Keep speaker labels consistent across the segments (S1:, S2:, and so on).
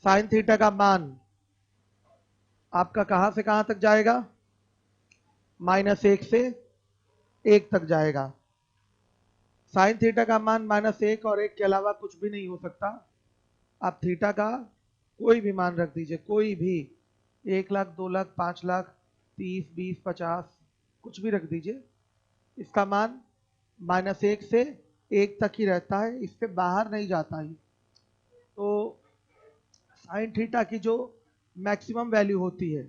S1: Sine theta का मान आपका कहां से कहां तक जाएगा? -1 से 1 तक जाएगा। साइन थीटा का मान -1 और 1 के अलावा कुछ भी नहीं हो सकता। आप थीटा का कोई भी मान रख दीजिए, कोई भी, 1 लाख, 2 लाख, 5 लाख, 30, 20, 50, कुछ भी रख दीजिए। इसका मान -1 से 1 तक ही रहता है, इसके बाहर नहीं जाता ही। तो साइन थीटा की जो मैक्सिमम वैल्यू होती है,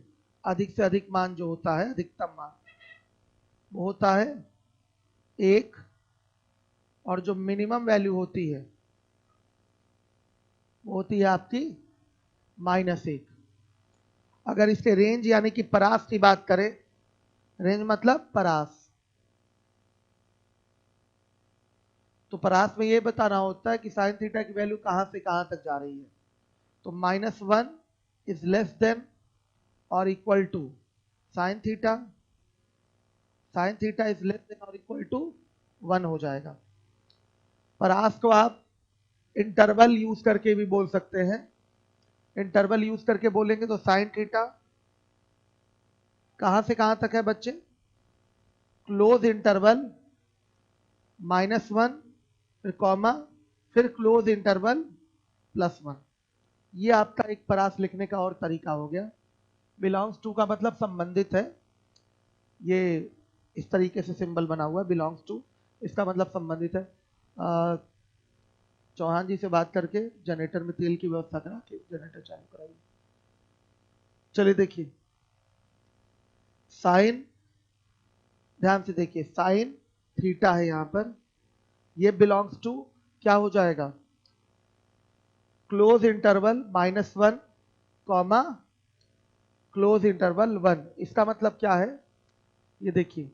S1: अधिक से अधिक मान जो होता है, अधिकतम मान, वो होता है 1, और जो मिनिमम वैल्यू होती है वो होती है आपकी -1। अगर इसके रेंज यानी कि परास की बात करें, रेंज मतलब परास, तो परास में ये बताना होता है कि साइन थीटा की वैल्यू कहां से कहां तक जा रही है। तो -1 इज लेस देन और equal to sine theta, sine theta is less than और इक्वल टू 1 हो जाएगा। परास को आप इंटरवल यूज करके भी बोल सकते हैं। इंटरवल यूज करके बोलेंगे तो साइन थीटा कहां से कहां तक है बच्चे? क्लोज इंटरवल -1 फिर कॉमा फिर क्लोज इंटरवल +1। ये आपका एक परास लिखने का और तरीका हो गया। बिलोंग्स टू का मतलब संबंधित है, ये इस तरीके से सिंबल बना हुआ है बिलोंग्स टू, इसका मतलब संबंधित है। चौहान जी से बात करके जनरेटर में तेल की व्यवस्था करा के जनरेटर चालू कराइए। चलिए देखिए, साइन, ध्यान से देखिए, साइन थीटा है यहां पर, ये बिलोंग्स टू क्या हो जाएगा? Close interval -1 comma close interval 1। इसका मतलब क्या है? ये देखिए,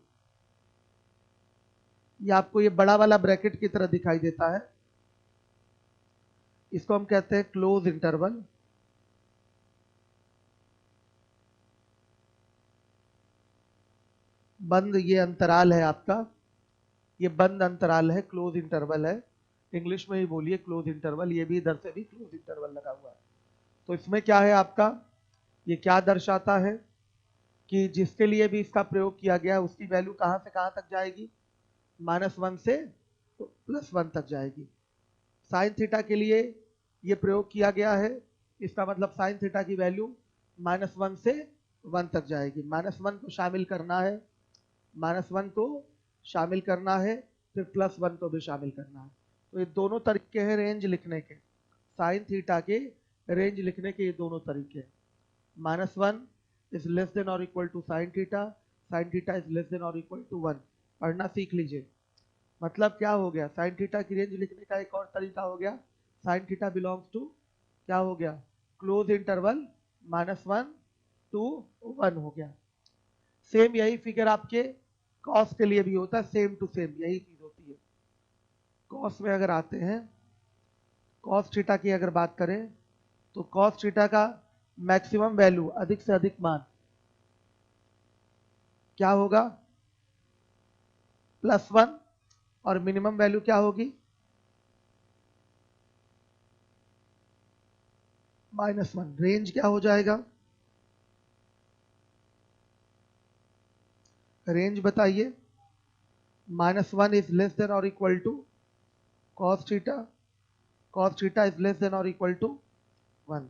S1: ये आपको ये बड़ा वाला ब्रैकेट की तरह दिखाई देता है, इसको हम कहते हैं क्लोज इंटरवल। बंद ये अंतराल है आपका, ये बंद अंतराल है, क्लोज इंटरवल है। इंग्लिश में ही बोलिए क्लोज इंटरवल, ये भी इधर से भी क्लोज इंटरवल लगा हुआ है। तो इसमें क्या है आपका, ये क्या दर्शाता है कि जिसके लिए भी इसका प्रयोग किया गया है उसकी वैल्यू कहां से कहां तक जाएगी? -1 से +1 तक जाएगी। साइन थीटा के लिए ये प्रयोग किया गया है, इसका मतलब साइन थीटा की वैल्यू -1 से 1 तक जाएगी। -1 को शामिल करना है, -1 को शामिल करना है, फिर +1 को भी शामिल करना है। तो ये दोनों तरीके हैं रेंज लिखने के, साइन थीटा के रेंज लिखने के ये दोनों तरीके हैं। -1 इज लेस देन और equal to sine theta, sine theta is less than और इक्वल टू 1। पढ़ना सीख लीजिए। मतलब क्या हो गया, साइन थीटा की रेंज लिखने का एक और तरीका हो गया, साइन थीटा बिलोंग्स टू क्या हो गया? क्लोज इंटरवल -1 to 1 हो गया। सेम यही फिगर आपके कॉस के लिए भी होता है, सेम टू सेम यही चीज होती है। कॉस में अगर आते हैं, कॉस थीटा की अगर बात करें तो कॉस थीटा का मैक्सिमम वैल्यू, अधिक से अधिक मान क्या होगा? +1, और मिनिमम वैल्यू क्या होगी? -1। रेंज क्या हो जाएगा? रेंज बताइए। -1 इज लेस देन और equal to cos theta, cos theta is less than और इक्वल टू 1।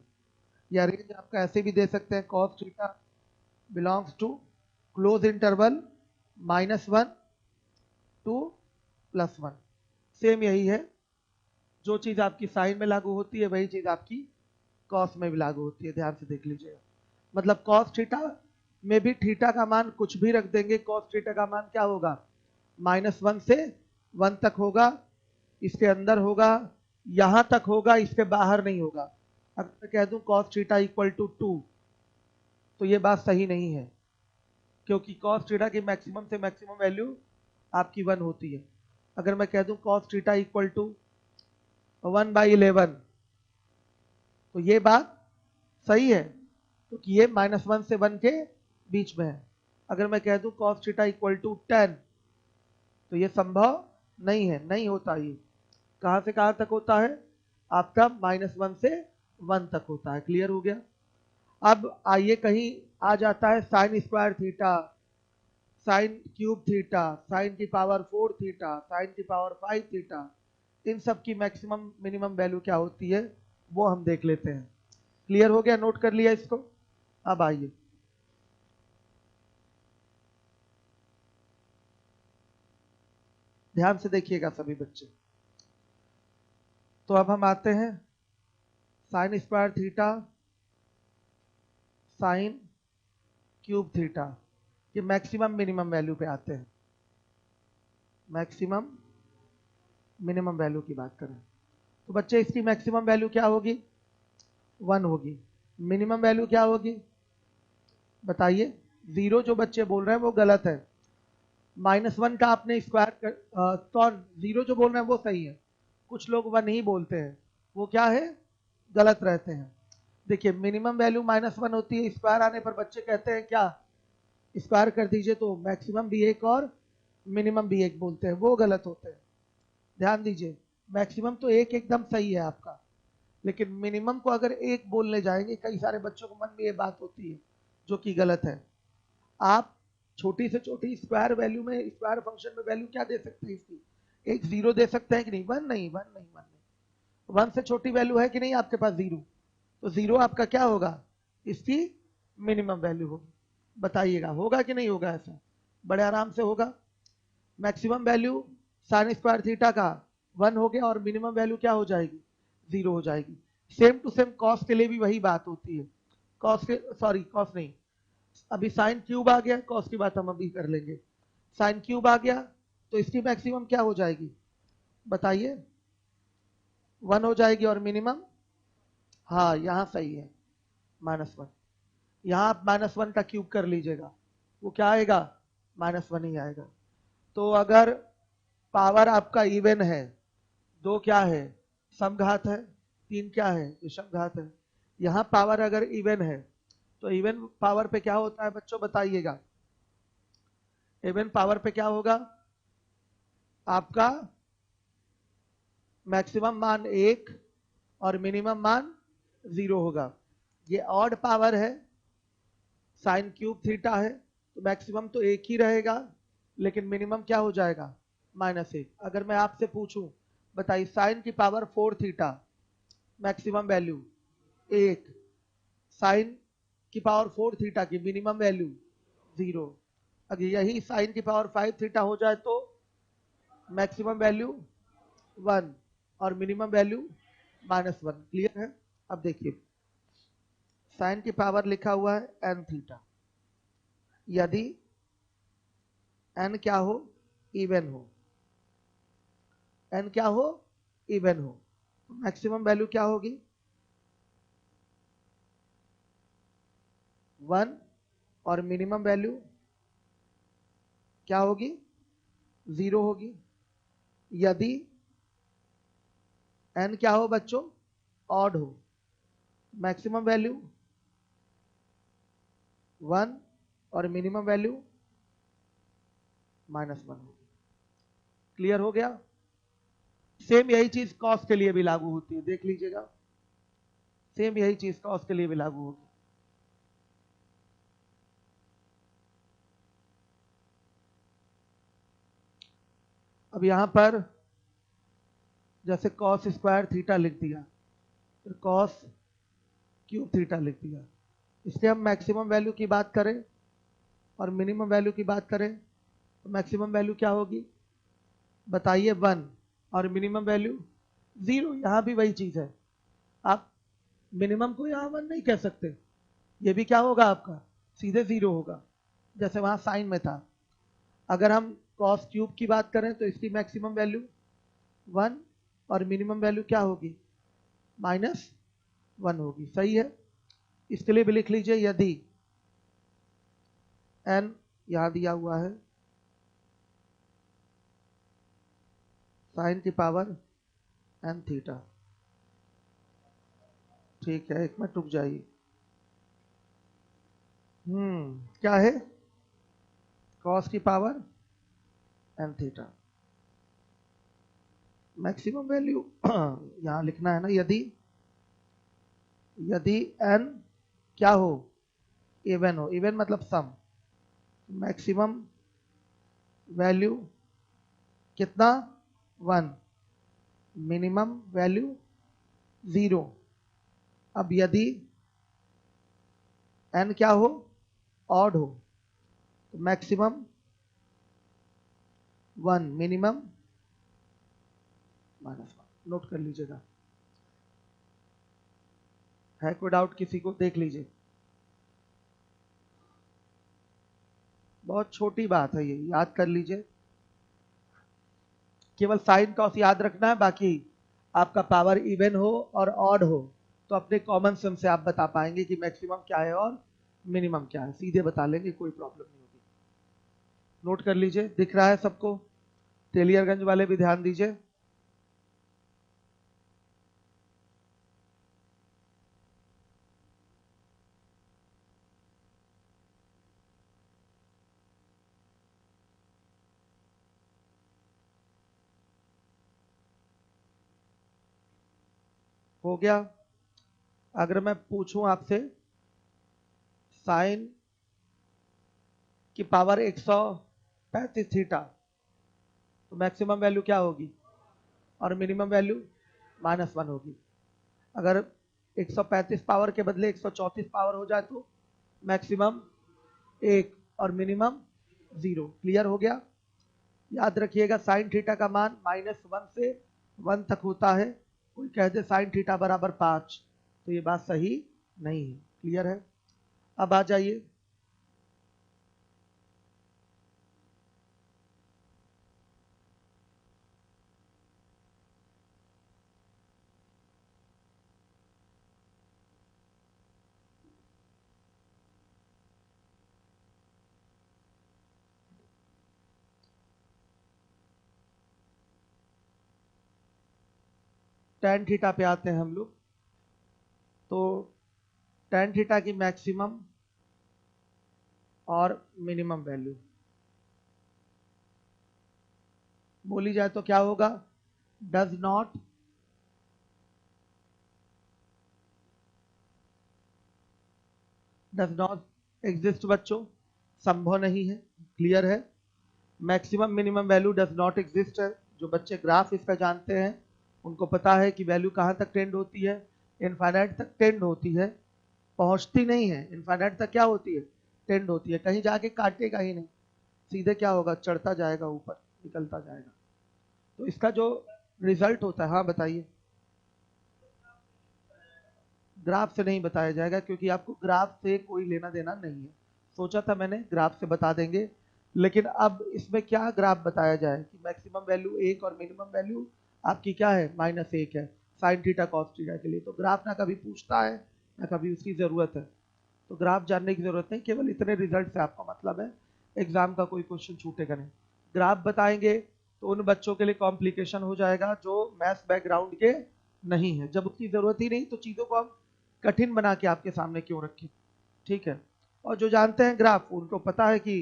S1: या रेंज आपका ऐसे भी दे सकते हैं, cos theta belongs to close interval -1 to +1। Same यही है, जो चीज आपकी साइन में लागू होती है वही चीज आपकी कॉस में भी लागू होती है। ध्यान से देख लीजिएगा। मतलब कॉस थीटा में भी थीटा का मान कुछ भी रख देंगे, कॉस थीटा का मान क्या होगा? -1 से 1 तक होगा, इसके अंदर होगा, यहां तक होगा, इसके बाहर नहीं होगा। अगर मैं कह दूं cos थीटा इक्वल टू 2, तो ये बात सही नहीं है, क्योंकि cos थीटा की मैक्सिमम से मैक्सिमम वैल्यू आपकी 1 होती है। अगर मैं कह दूं cos थीटा इक्वल टू 1/11, तो ये बात सही है, क्योंकि ये -1 से 1 के बीच में है। अगर मैं कह दूं cos थीटा इक्वल टू 10, तो ये संभव नहीं है, नहीं होता। ये कहां से कहां तक होता है? आपका -1 से 1 तक होता है। क्लियर हो गया। अब आइए कहीं आ जाता है sine square theta, sine cube theta, sine की पावर 4 थीटा, साइन की पावर 5 थीटा, इन सब की मैक्सिमम मिनिमम वैल्यू क्या होती है वो हम देख लेते हैं। क्लियर हो गया, नोट कर लिया इसको। अब आइए ध्यान से देखिएगा सभी बच्चे। तो अब हम आते हैं sign square theta, sine cube theta, ये मैक्सिमम मिनिमम वैल्यू पे आते हैं। मैक्सिमम मिनिमम वैल्यू की बात करें तो बच्चे इसकी मैक्सिमम वैल्यू क्या होगी? 1 होगी। मिनिमम वैल्यू क्या होगी बताइए? 0 जो बच्चे बोल रहे हैं वो गलत है। -1 का आपने स्क्वायर कर तो 0 जो बोल रहे हैं वो सही है। कुछ लोग 1 ही बोलते हैं, वो क्या है, गलत रहते हैं। देखिए मिनिमम वैल्यू -1 होती है, स्क्वायर आने पर बच्चे कहते हैं क्या, स्क्वायर कर दीजिए, तो मैक्सिमम भी 1 और मिनिमम भी 1 बोलते हैं, वो गलत होते हैं। ध्यान दीजिए, मैक्सिमम तो 1 एकदम सही है आपका, लेकिन मिनिमम को अगर 1 बोलने जाएंगे, कई सारे बच्चों को मन में ये बात होती है जो कि गलत है। आप छोटी से छोटी स्क्वायर वैल्यू में, स्क्वायर फंक्शन में वैल्यू क्या दे सकते हैं इसकी? एक 0 दे सकते हैं कि नहीं? 1 नहीं, 1 नहीं, 1 नहीं। 1 से छोटी वैल्यू है कि नहीं आपके पास? 0। तो 0 आपका क्या होगा? इसकी मिनिमम वैल्यू होगी। बताइएगा होगा कि नहीं होगा? ऐसा बड़े आराम से होगा। Maximum value sign square theta का 1 हो गया और मिनिमम वैल्यू क्या हो जाएगी? 0 हो जाएगी। सेम टू सेम कॉस के लिए भी वही बात होती है। कॉस के, सॉरी कॉस नहीं, अभी साइन क्यूब आ गया, कॉस की बात हम अभी कर लेंगे। साइन क्यूब आ गया तो इसकी मैक्सिमम क्या हो जाएगी बताइए? 1 हो जाएगी और मिनिमम, हाँ यहाँ सही है, -1। यहाँ आप -1 का क्यूब कर लीजिएगा, वो क्या आएगा? -1 ही आएगा। तो अगर पावर आपका इवन है, 2 क्या है? समघात है, 3 क्या है? विषमघात है। यहाँ पावर अगर इवन है तो इवन पावर पे क्या होता है बच्चों बताइएगा? इवन पावर पे क्या होगा आपका? मैक्सिमम मान 1 और मिनिमम मान 0 होगा। ये ऑड पावर है, साइन क्यूब थीटा है, तो मैक्सिमम तो 1 ही रहेगा, लेकिन मिनिमम क्या हो जाएगा? -1। अगर मैं आपसे पूछूं बताइए साइन की power 4 theta, maximum value 1, sine की पावर 4 थीटा की मिनिमम वैल्यू 0। अगर यही साइन की पावर 5 थीटा हो जाए तो मैक्सिमम वैल्यू 1 और मिनिमम वैल्यू -1। क्लियर है? अब देखिए साइन की पावर लिखा हुआ है n थीटा, यदि n क्या हो? इवन हो। n क्या हो? इवन हो। मैक्सिमम वैल्यू क्या होगी? 1 और मिनिमम वैल्यू क्या होगी? 0 होगी। यदि n क्या हो बच्चों? ऑड हो, मैक्सिमम वैल्यू 1 और मिनिमम वैल्यू -1 होगी। क्लियर हो गया? सेम यही चीज कॉस के लिए भी लागू होती है, देख लीजिएगा, सेम यही चीज कॉस के लिए भी लागू होगी। अब यहां पर जैसे कॉस स्क्वायर थीटा लिख दिया, फिर कॉस क्यूब थीटा लिख दिया, इसलिए हम मैक्सिमम वैल्यू की बात करें और मिनिमम वैल्यू की बात करें तो मैक्सिमम वैल्यू क्या होगी बताइए? 1 और मिनिमम वैल्यू 0। यहां भी वही चीज है, आप मिनिमम को यहां 1 नहीं कह सकते, ये भी क्या होगा आपका? सीधे 0 होगा, जैसे वहां साइन में था। अगर हम कॉस क्यूब की बात करें तो इसकी मैक्सिमम वैल्यू 1 और मिनिमम वैल्यू क्या होगी? -1 होगी। सही है? इसके लिए भी लिख लीजिए, यदि n यहां दिया हुआ है साइन की पावर n थीटा, ठीक है, एक मिनट रुक जाइए। क्या है? कॉस की power n theta, maximum value यहां लिखना है ना, यदि यदि n क्या हो, इवन हो, इवन मतलब सम, मैक्सिमम वैल्यू कितना 1, मिनिमम वैल्यू 0। अब यदि n क्या हो, ऑड हो, तो मैक्सिमम 1, मिनिमम -1। नोट कर लीजिएगा। है कोई डाउट किसी को? देख लीजिए, बहुत छोटी बात है ये, याद कर लीजिए। केवल साइन कॉस याद रखना है, बाकी आपका पावर इवन हो और ऑड हो तो अपने कॉमन सेंस से आप बता पाएंगे कि मैक्सिमम क्या है और मिनिमम क्या है, सीधे बता लेंगे, कोई प्रॉब्लम नहीं होगी। नोट कर लीजिए, दिख रहा है सबको? तेलियरगंज वाले भी ध्यान दीजिए। हो गया? अगर मैं पूछूं आपसे साइन की पावर 135 थीटा, तो मैक्सिमम वैल्यू क्या होगी और मिनिमम वैल्यू -1 होगी। अगर 135 पावर के बदले 134 पावर हो जाए तो मैक्सिमम 1 और मिनिमम 0। क्लियर हो गया? याद रखिएगा साइन थीटा का मान -1 से 1 तक होता है। कोई कह दे साइन थीटा बराबर 5 तो ये बात सही नहीं है। क्लियर है? अब आ जाइए, tan थीटा पे आते हैं हम लोग। तो tan थीटा की मैक्सिमम और मिनिमम वैल्यू बोली जाए तो क्या होगा? डज नॉट एग्जिस्ट बच्चों, संभव नहीं है। क्लियर है? Maximum minimum value does not exist है। जो बच्चे ग्राफ इसका जानते हैं उनको पता है कि वैल्यू कहाँ तक टेंड होती है, इनफाइनाइट तक टेंड होती है, पहुंचती नहीं है। इनफाइनाइट तक क्या होती है? टेंड होती है, कहीं जाके काटेगा ही नहीं, सीधे क्या होगा? चढ़ता जाएगा, ऊपर निकलता जाएगा। तो इसका जो रिजल्ट होता है, हाँ बताइए। ग्राफ से नहीं बताया जाएगा क्योंकि आपको ग्राफ से कोई लेना देना नहीं है। सोचा था मैंने ग्राफ से बता देंगे, लेकिन अब इसमें क्या ग्राफ बताया जाए कि मैक्सिमम वैल्यू 1 और मिनिमम वैल्यू आपकी क्या है? -1 है साइन थीटा कॉस थीटा के लिए। तो ग्राफ ना कभी पूछता है ना कभी उसकी ज़रूरत है, तो ग्राफ जानने की ज़रूरत नहीं, केवल इतने रिजल्ट से आपका मतलब है, एग्जाम का कोई क्वेश्चन छूटेगा नहीं। ग्राफ बताएंगे तो उन बच्चों के लिए कॉम्प्लिकेशन हो जाएगा जो मैथ्स बैकग्राउंड के नहीं है। जब उसकी ज़रूरत ही नहीं तो चीज़ों को हम कठिन बना के आपके सामने क्यों रखें? ठीक है? और जो जानते हैं ग्राफ उनको पता है कि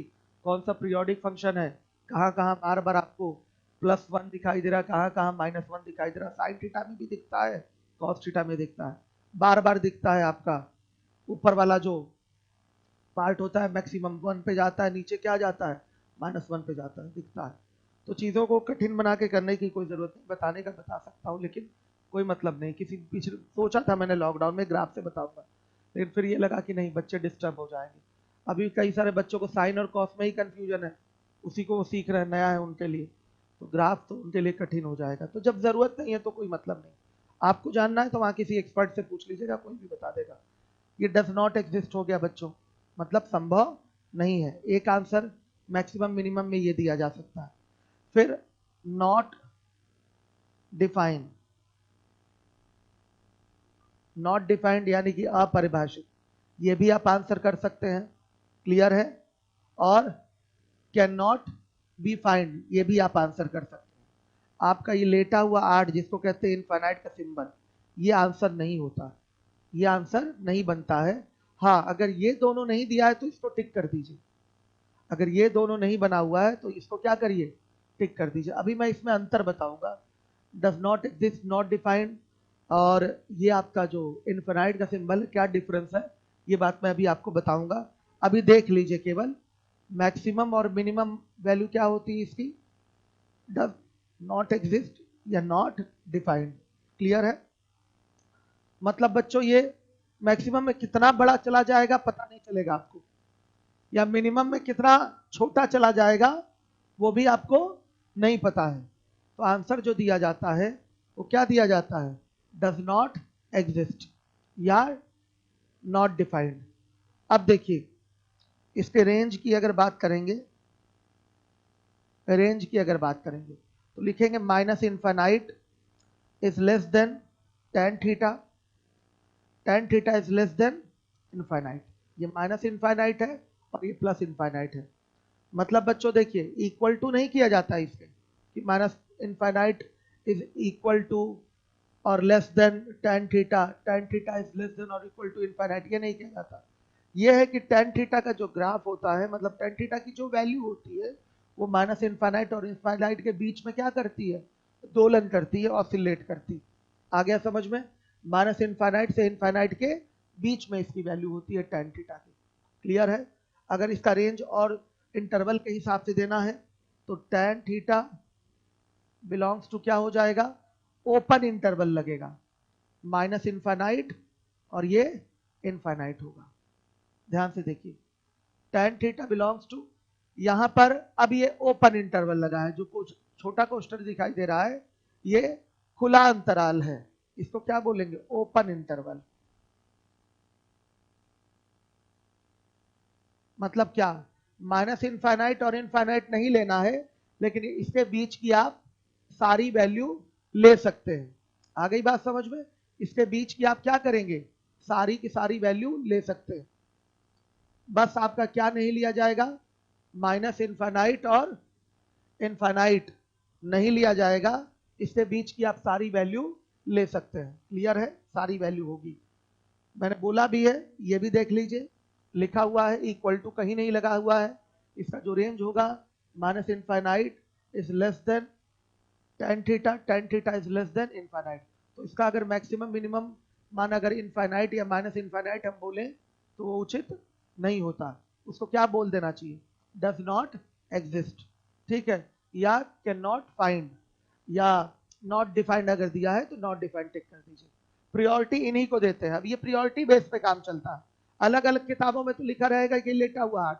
S1: कौन सा पीरियोडिक फंक्शन है, कहाँ कहाँ बार बार आपको +1 दिखाई दे रहा है, कहाँ कहाँ -1 दिखाई दे रहा है। साइन थीटा में भी दिखता है, कॉस थीटा में दिखता है, बार बार दिखता है। आपका ऊपर वाला जो पार्ट होता है मैक्सिमम 1 पे जाता है, नीचे क्या जाता है? -1 पे जाता है, दिखता है। तो चीज़ों को कठिन बना के करने की कोई ज़रूरत नहीं, बताने का बता सकता हूँ लेकिन कोई मतलब नहीं। किसी पिछले सोचा था मैंने लॉकडाउन में ग्राफ से बताऊंगा, लेकिन फिर ये लगा कि नहीं बच्चे डिस्टर्ब हो जाएंगे। अभी कई सारे बच्चों को साइन और कॉस में ही कंफ्यूजन है, उसी को वो सीख रहे हैं, नया है उनके लिए, तो ग्राफ तो उनके लिए कठिन हो जाएगा। तो जब ज़रूरत नहीं है तो कोई मतलब नहीं। आपको जानना है तो वहाँ किसी एक्सपर्ट से पूछ लीजिएगा, कोई भी बता देगा। ये डज नॉट एग्जिस्ट हो गया बच्चों, मतलब संभव नहीं है। एक आंसर मैक्सिमम मिनिमम में ये दिया जा सकता है। फिर नॉट डिफाइन, नॉट डिफाइंड यानी कि अपरिभाषित, ये भी आप आंसर कर सकते हैं। क्लियर है? और कैन नॉट बी फाइंड, ये भी आप आंसर कर सकते हैं। आपका ये लेटा हुआ 8 जिसको कहते हैं इनफाइनाइट का सिंबल, ये आंसर नहीं होता, ये आंसर नहीं बनता है। हाँ, अगर ये दोनों नहीं दिया है तो इसको टिक कर दीजिए। अगर ये दोनों नहीं बना हुआ है तो इसको क्या करिए? टिक कर दीजिए। अभी मैं इसमें अंतर बताऊंगा। Does not exist, not defined और ये आपका जो इनफिनाइट का सिंबल है, क्या डिफरेंस है ये बात मैं अभी आपको बताऊंगा। अभी देख लीजिए केवल मैक्सिमम और मिनिमम वैल्यू क्या होती है इसकी, डज नॉट एग्जिस्ट या नॉट डिफाइंड। क्लियर है? मतलब बच्चों ये मैक्सिमम में कितना बड़ा चला जाएगा पता नहीं चलेगा आपको, या मिनिमम में कितना छोटा चला जाएगा वो भी आपको नहीं पता है। तो आंसर जो दिया जाता है वो क्या दिया जाता है, डज नॉट एग्जिस्ट या नॉट डिफाइंड। अब देखिए इसके रेंज की अगर बात करेंगे, रेंज की अगर बात करेंगे तो लिखेंगे minus infinite is less than tan theta, tan theta is less than infinite. ये माइनस इनफाइनाइट है और ये प्लस इनफाइनाइट है। मतलब बच्चों देखिए इक्वल टू नहीं किया जाता है इसके कि minus infinite is equal to और less than tan theta, tan theta is less than और इक्वल टू इनफाइनाइट, ये नहीं किया जाता। ये है कि tan थीटा का जो ग्राफ होता है, मतलब tan थीटा की जो वैल्यू होती है वो माइनस इनफाइनाइट और इनफाइनाइट के बीच में क्या करती है, दोलन करती है, ऑसिलेट करती है। आ गया समझ में? माइनस इनफाइनाइट से इनफाइनाइट के बीच में इसकी वैल्यू होती है tan थीटा की। क्लियर है? अगर इसका रेंज और इंटरवल के हिसाब से देना है तो tan थीटा बिलोंग्स टू क्या हो जाएगा, ओपन इंटरवल लगेगा, माइनस इनफाइनाइट और ये इनफाइनाइट होगा। ध्यान से देखिए tan थीटा बिलोंग्स टू, यहां पर अब ये ओपन इंटरवल लगा है, जो कुछ छोटा कोष्ठक दिखाई दे रहा है ये खुला अंतराल है, इसको क्या बोलेंगे, ओपन इंटरवल। मतलब क्या, माइनस इनफाइनाइट और इनफाइनाइट नहीं लेना है, लेकिन इसके बीच की आप सारी वैल्यू ले सकते हैं। आ गई बात समझ में? इसके बीच की आप क्या करेंगे, सारी की सारी वैल्यू ले सकते हैं। बस आपका क्या नहीं लिया जाएगा, माइनस इनफाइनाइट और इनफाइनाइट नहीं लिया जाएगा, इसके बीच की आप सारी वैल्यू ले सकते हैं। क्लियर है? सारी वैल्यू होगी, मैंने बोला भी है, ये भी देख लीजिए लिखा हुआ है, इक्वल टू कहीं नहीं लगा हुआ है। इसका जो रेंज होगा minus infinite is less than tan theta, tan theta is less than infinite. तो इसका अगर मैक्सिमम मिनिमम मान अगर इनफाइनाइट या माइनस इनफाइनाइट हम बोले तो वो उचित नहीं होता, उसको क्या बोल देना चाहिए, डज नॉट एग्जिस्ट। ठीक है? या कैन नॉट फाइंड या नॉट डिफाइंड अगर दिया है तो नॉट डिफाइंड टिक कर दीजिए। प्रियोरिटी इन्हीं को देते हैं। अब ये प्रियोरिटी बेस पे काम चलता है। अलग अलग किताबों में तो लिखा रहेगा कि लेटा हुआ 8,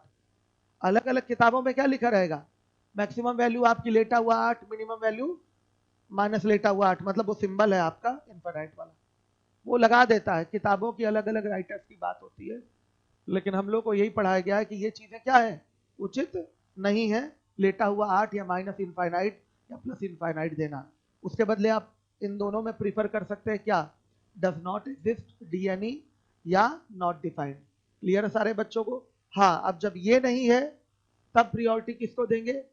S1: अलग अलग किताबों में क्या लिखा रहेगा, मैक्सिमम वैल्यू आपकी लेटा हुआ 8, मिनिमम वैल्यू माइनस लेटा हुआ 8, मतलब वो सिंबल है आपका इनफाइनाइट वाला, वो लगा देता है। किताबों की अलग अलग राइटर्स की बात होती है, लेकिन हम लोग को यही पढ़ाया गया है कि ये चीजें क्या है, उचित नहीं है लेटा हुआ 8 या माइनस इनफाइनाइट या प्लस इनफाइनाइट देना। उसके बदले आप इन दोनों में प्रीफर कर सकते हैं क्या, डज नॉट एग्जिस्ट डीएनई या नॉट डिफाइंड। क्लियर है सारे बच्चों को? हाँ, अब जब ये नहीं है तब प्रियोरिटी किसको देंगे,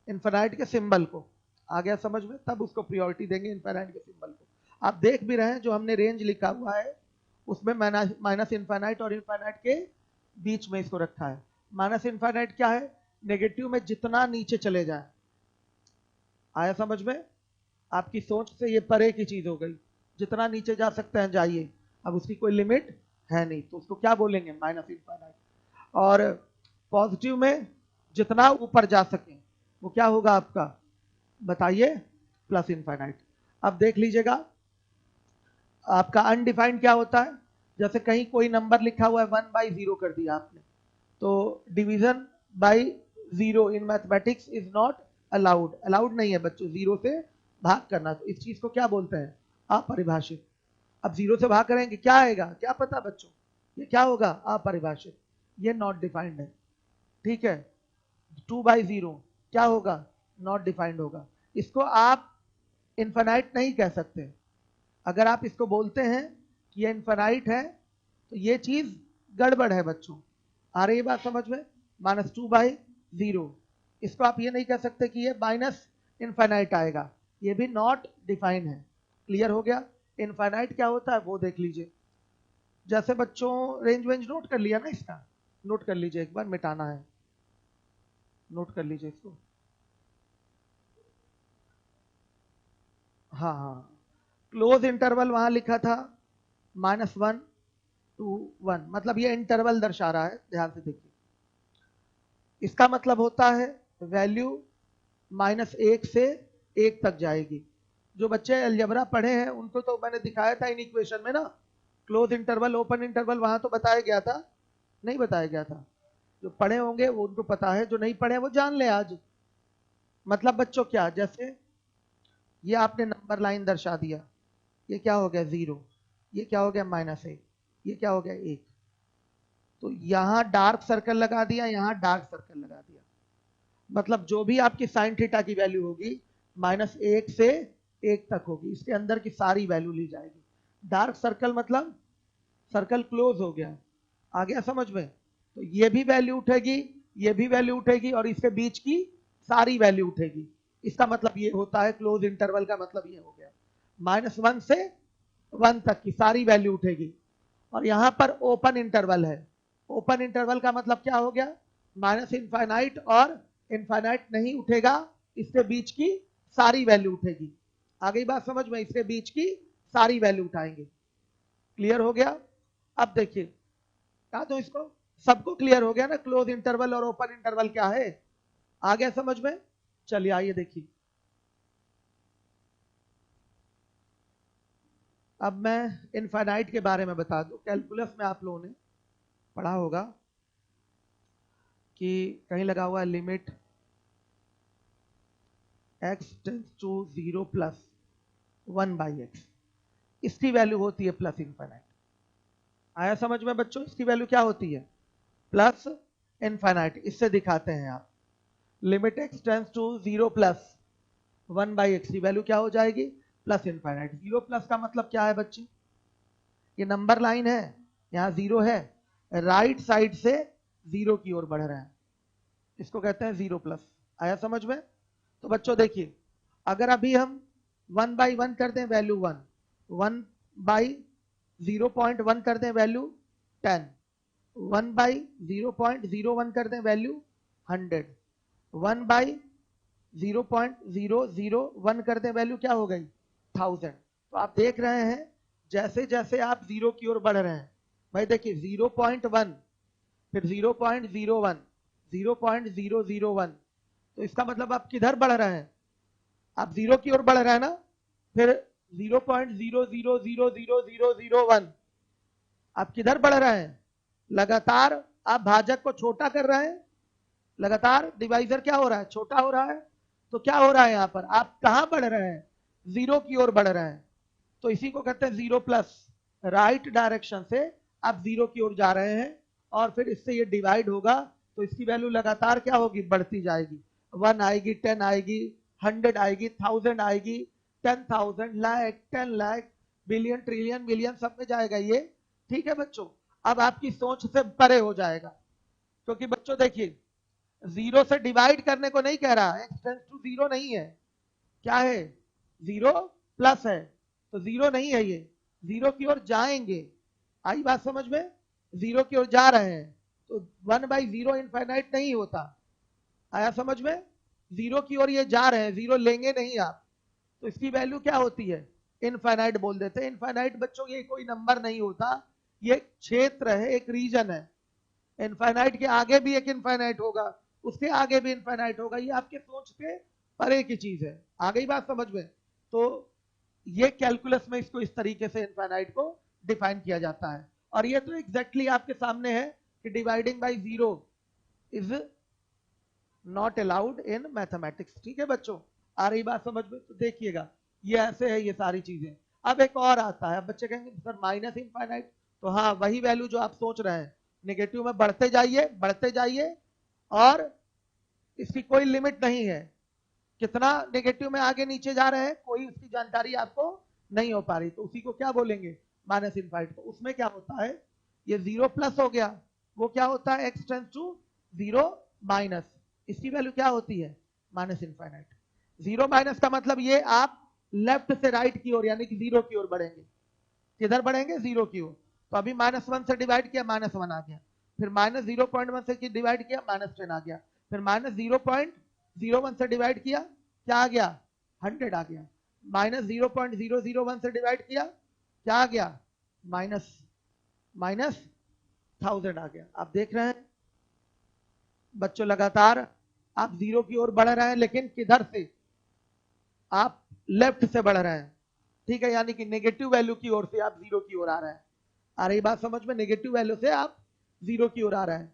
S1: इनफाइनाइट के सिंबल को। आ गया समझ में? तब उसको प्रियोरिटी देंगे इनफाइनाइट के सिंबल को। आप देख भी रहे हैं जो हमने रेंज लिखा हुआ है उसमें माइनस इनफाइनाइट और इनफाइनाइट के बीच में इसको रखा है। माइनस इनफाइनाइट क्या है, नेगेटिव में जितना नीचे चले जाए। आया समझ में? आपकी सोच से ये परे की चीज हो गई, जितना नीचे जा सकते हैं जाइए, अब उसकी कोई लिमिट है नहीं, तो उसको क्या बोलेंगे, माइनस इनफाइनाइट। और पॉजिटिव में जितना ऊपर जा सके वो क्या होगा आपका, बताइए, प्लस इनफाइनाइट। अब देख लीजिएगा आपका अनडिफाइंड क्या होता है, जैसे कहीं कोई नंबर लिखा हुआ है 1/0 कर दिया आपने, तो division bye 0 in mathematics is not allowed. Allowed नहीं है बच्चों जीरो से भाग करना, तो इस चीज को क्या बोलते हैं, अपरिभाषित। अब जीरो से भाग करेंगे क्या आएगा, क्या पता बच्चों, ये क्या होगा, अपरिभाषित, ये नॉट डिफाइंड है। ठीक है? 2/0 क्या होगा, नॉट डिफाइंड होगा। इसको आप इनफाइनाइट नहीं कह सकते। अगर आप इसको बोलते हैं कि ये इनफाइनाइट है तो ये चीज गड़बड़ है बच्चों। आ रही है बात समझ में? -2/0, इसको आप ये नहीं कह सकते कि ये माइनस इनफाइनाइट आएगा, ये भी नॉट डिफाइन है। क्लियर हो गया? इनफाइनाइट क्या होता है वो देख लीजिए। जैसे बच्चों रेंज वेंज नोट कर लिया ना, इसका नोट कर लीजिए, एक बार मिटाना है, नोट कर लीजिए इसको। हाँ हाँ, क्लोज इंटरवल वहां लिखा था -1 to 1, मतलब ये इंटरवल दर्शा रहा है, ध्यान से देखिए। इसका मतलब होता है वैल्यू -1 से 1 तक जाएगी। जो बच्चे अलजेब्रा पढ़े हैं उनको तो मैंने दिखाया था इन इक्वेशन में ना, क्लोज इंटरवल ओपन इंटरवल वहां तो बताया गया था, नहीं बताया गया था? जो पढ़े होंगे वो उनको पता है, जो नहीं पढ़े वो जान ले आज। मतलब बच्चों क्या, जैसे ये आपने नंबर लाइन दर्शा दिया, ये क्या हो गया 0, ये क्या हो गया -1, ये क्या हो गया 1, तो यहां डार्क सर्कल लगा दिया, यहां डार्क सर्कल लगा दिया। मतलब जो भी आपकी साइन थीटा की वैल्यू होगी -1 से 1 तक होगी, इसके अंदर की सारी वैल्यू ली जाएगी। डार्क सर्कल मतलब सर्कल क्लोज हो गया, आ गया समझ में? तो ये भी वैल्यू उठेगी, ये भी वैल्यू उठेगी, और इसके बीच की सारी वैल्यू उठेगी। इसका मतलब ये होता है क्लोज इंटरवल का मतलब ये हो गया, -1 से 1 तक की सारी वैल्यू उठेगी। और यहां पर ओपन इंटरवल है, ओपन इंटरवल का मतलब क्या हो गया, -इनफाइनाइट और इनफाइनाइट नहीं उठेगा, इसके बीच की सारी वैल्यू उठेगी। आ गई बात समझ में? इसके बीच की सारी वैल्यू उठाएंगे। क्लियर हो गया? अब देखिए, कहा तो इसको सबको क्लियर हो गया ना, क्लोज इंटरवल और ओपन इंटरवल क्या है, आ गया समझ में? चलिए आइए देखिए, अब मैं इनफाइनाइट के बारे में बता दूं। कैलकुलस में आप लोगों ने पढ़ा होगा कि कहीं लगा हुआ है limit x tends to 0 plus 1/x, इसकी वैल्यू होती है प्लस इनफाइनाइट। आया समझ में बच्चों? इसकी वैल्यू क्या होती है, प्लस इनफाइनाइट। इससे दिखाते हैं आप, limit x tends to 0 plus 1/x की वैल्यू क्या हो जाएगी, प्लस इनफाइनाइट। 0 प्लस का मतलब क्या है बच्चे, ये नंबर लाइन है, यहाँ 0 है, राइट साइड से 0 की ओर बढ़ रहे हैं, इसको कहते हैं 0 प्लस। आया समझ में? तो बच्चों देखिए, अगर अभी हम 1/1 कर दें वैल्यू 1, 1/0.1 कर दें वैल्यू 10, 1/0.01 कर दें वैल्यू 100, 1/0.001 कर दें वैल्यू क्या हो गई 1000। तो आप देख रहे हैं जैसे जैसे आप 0 की ओर बढ़ रहे हैं, भाई देखिए 0.1, फिर 0.01, 0.001, तो इसका मतलब आप किधर बढ़ रहे हैं, आप 0 की ओर बढ़ रहे हैं ना, फिर 0.000001, आप किधर बढ़ रहे हैं, लगातार आप भाजक को छोटा कर रहे हैं, लगातार डिवाइजर क्या हो रहा है, छोटा हो रहा है। तो क्या हो रहा है, यहां पर आप कहां बढ़ रहे हैं, 0 की ओर बढ़ रहे हैं। तो इसी को कहते हैं 0 प्लस, राइट डायरेक्शन से आप 0 की ओर जा रहे हैं, और फिर इससे ये डिवाइड होगा, तो इसकी वैल्यू लगातार क्या होगी, बढ़ती जाएगी। 1 आएगी, 10 आएगी, 100 आएगी, 1000 आएगी, 10,000, lakh, 10 lakh, billion, trillion, million, सब में जाएगा ये। ठीक है बच्चों, अब आपकी सोच से परे हो जाएगा, क्योंकि बच्चों देखिए 0 से डिवाइड करने को नहीं कह रहा, x टेंस टू 0 नहीं है, क्या है, 0 प्लस है, तो 0 नहीं है ये, 0 की ओर जाएंगे। आई बात समझ में, 0 की ओर जा रहे हैं, तो 1/0 इनफाइनाइट नहीं होता। आया समझ में, 0 की ओर ये जा रहे हैं, 0 लेंगे नहीं आप, तो इसकी वैल्यू क्या होती है, इनफाइनाइट बोल देते हैं। इनफाइनाइट बच्चों ये कोई नंबर नहीं होता, ये क्षेत्र है, एक रीजन है। इनफाइनाइट के आगे भी एक इनफाइनाइट होगा, उसके आगे भी इनफाइनाइट होगा, ये आपके सोच के परे की चीज है। आ गई बात समझ में? तो ये कैलकुलस में इसको इस तरीके से इनफाइनाइट को डिफाइन किया जाता है। और ये तो एग्जैक्टली आपके सामने है कि dividing by 0 is not allowed in mathematics. ठीक है बच्चों, आ रही बात समझ में? तो देखिएगा ये ऐसे है ये सारी चीजें। अब एक और आता है, अब बच्चे कहेंगे सर माइनस इनफाइनाइट, तो हाँ वही वैल्यू जो आप सोच रहे हैं, नेगेटिव में बढ़ते जाइए, बढ़ते जाइए, और इसकी कोई लिमिट नहीं है, कितना नेगेटिव में आगे नीचे जा रहे हैं कोई उसकी जानकारी आपको नहीं हो पा रही, तो उसी को क्या बोलेंगे, माइनस इनफाइनाइट। तो उसमें क्या होता है, ये 0 प्लस हो गया, वो क्या होता है, x टेंस टू 0 माइनस, इसकी वैल्यू क्या होती है, माइनस इनफाइनाइट। 0 माइनस का मतलब ये आप लेफ्ट से राइट की ओर यानी कि 0 की ओर बढ़ेंगे, किधर बढ़ेंगे, 0 की ओर। तो अभी -1 से डिवाइड किया, -1 आ गया, फिर -0.1 से डिवाइड किया, -10 आ गया, फिर -0.01 से डिवाइड किया, क्या आ गया, 100 आ गया, माइनस 0.001 से डिवाइड किया, क्या आ गया, माइनस 1000 आ गया। आप देख रहे हैं बच्चों, लगातार आप जीरो की ओर बढ़ रहे हैं, लेकिन किधर से, आप लेफ्ट से बढ़ रहे हैं, ठीक है, यानी कि नेगेटिव वैल्यू की ओर से आप जीरो की ओर आ रहे हैं। आ रही बात समझ में, नेगेटिव वैल्यू से आप जीरो की ओर आ रहे हैं।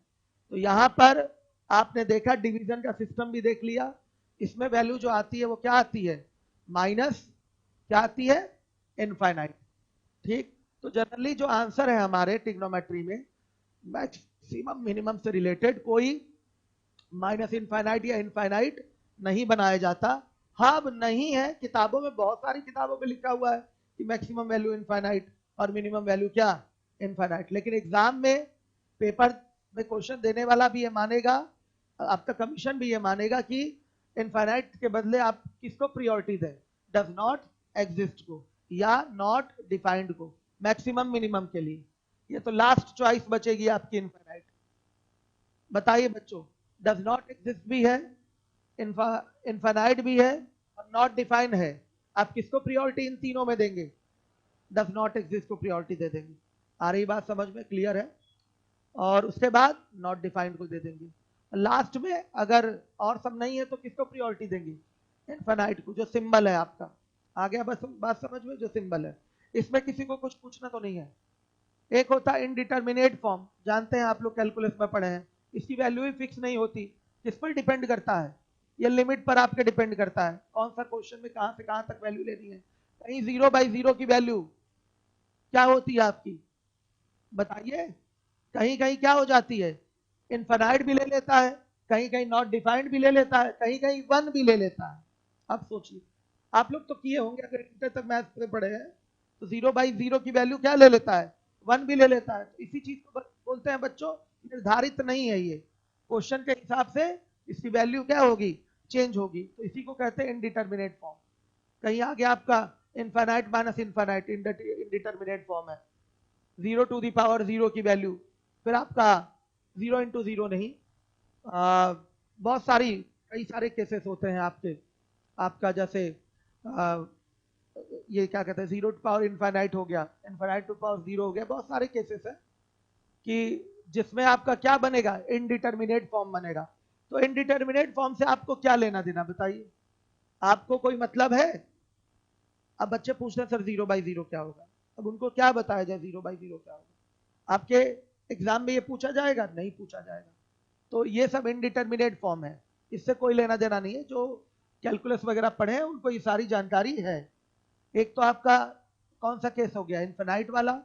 S1: तो यहां पर आपने देखा डिवीजन का सिस्टम भी देख लिया, इसमें वैल्यू जो आती है वो क्या आती है, माइनस, क्या आती है, इनफाइनाइट। ठीक, तो जनरली जो आंसर है हमारे ट्रिग्नोमेट्री में मैक्सिमम मिनिमम से रिलेटेड कोई माइनस इनफाइनाइट या इनफाइनाइट नहीं बनाया जाता। हाँ, अब नहीं है, किताबों में बहुत सारी किताबों में लिखा हुआ है कि मैक्सिमम वैल्यू इनफाइनाइट और मिनिमम वैल्यू क्या, इनफाइनाइट, लेकिन एग्जाम में पेपर में क्वेश्चन देने वाला भी ये मानेगा, आपका कमीशन भी ये मानेगा कि इनफाइनाइट के बदले आप किसको प्रियोरिटी दें, डज नॉट एग्जिस्ट को या नॉट डिफाइंड को, मैक्सिमम मिनिमम के लिए। ये तो लास्ट चॉइस बचेगी आपकी इनफाइनाइट। बताइए बच्चों, डज नॉट एग्जिस्ट भी है, इनफाइनाइट भी है और नॉट डिफाइंड है, आप किसको प्रियोरिटी इन तीनों में देंगे, डज नॉट एग्जिस्ट को प्रियोरिटी दे देंगे। आ रही बात समझ में, क्लियर है, और उसके बाद नॉट डिफाइंड को दे देंगे। लास्ट में अगर और सब नहीं है तो किसको प्रियोरिटी देंगे, इनफाइनाइट को, जो सिंबल है आपका। आ गया बस बात समझ में, जो सिंबल है। इसमें किसी को कुछ पूछना तो नहीं है। एक होता है इनडिटर्मिनेट फॉर्म, जानते हैं आप लोग, कैलकुलस में पढ़े हैं, इसकी वैल्यू ही फिक्स नहीं होती, किस पर डिपेंड करता है, ये लिमिट पर आपके डिपेंड करता है, कौन सा क्वेश्चन में कहां से कहां तक वैल्यू लेनी है। कहीं 0/0 की वैल्यू क्या होती है आपकी, बताइए, कहीं कहीं क्या हो जाती है, इनफाइनाइट भी ले लेता है, कहीं कहीं नॉट डिफाइंड भी ले लेता है, कहीं कहीं 1 भी ले लेता है। अब सोचिए, आप लोग तो किए होंगे, अगर इंटर तक मैथ्स में पढ़े हैं तो 0/0 की वैल्यू क्या ले लेता है, 1 भी ले लेता है। तो इसी चीज को बोलते हैं बच्चों, निर्धारित नहीं है, ये क्वेश्चन के हिसाब से इसकी वैल्यू क्या होगी, चेंज होगी, तो इसी को कहते हैं इनडिटर्मिनेट फॉर्म। कहीं आ गया आपका infinite minus infinite, indeterminate form है, 0 की वैल्यू, फिर आपका 0 × 0 नहीं, बहुत सारी, कई सारे केसेस होते हैं आपके, आपका जैसे ये क्या कहते हैं, 0 इनफाइनाइट हो गया, इनफाइनाइट टू पावर 0 हो गया, बहुत सारे केसेस है कि जिसमें आपका क्या बनेगा, इनडिटर्मिनेट फॉर्म बनेगा। तो इनडिटर्मिनेट फॉर्म से आपको क्या लेना देना, बताइए, आपको कोई मतलब है। अब बच्चे पूछते हैं सर 0/0 क्या होगा, अब उनको क्या बताया जाए 0/0 क्या होगा, आपके एग्जाम में ये पूछा जाएगा, नहीं पूछा जाएगा। तो ये सब इनडिटर्मिनेट फॉर्म है, इससे कोई लेना देना नहीं है। जो कैलकुलस वगैरह पढ़े हैं उनको ये सारी जानकारी है। एक तो आपका कौन सा केस हो गया, इनफिनाइट वाला,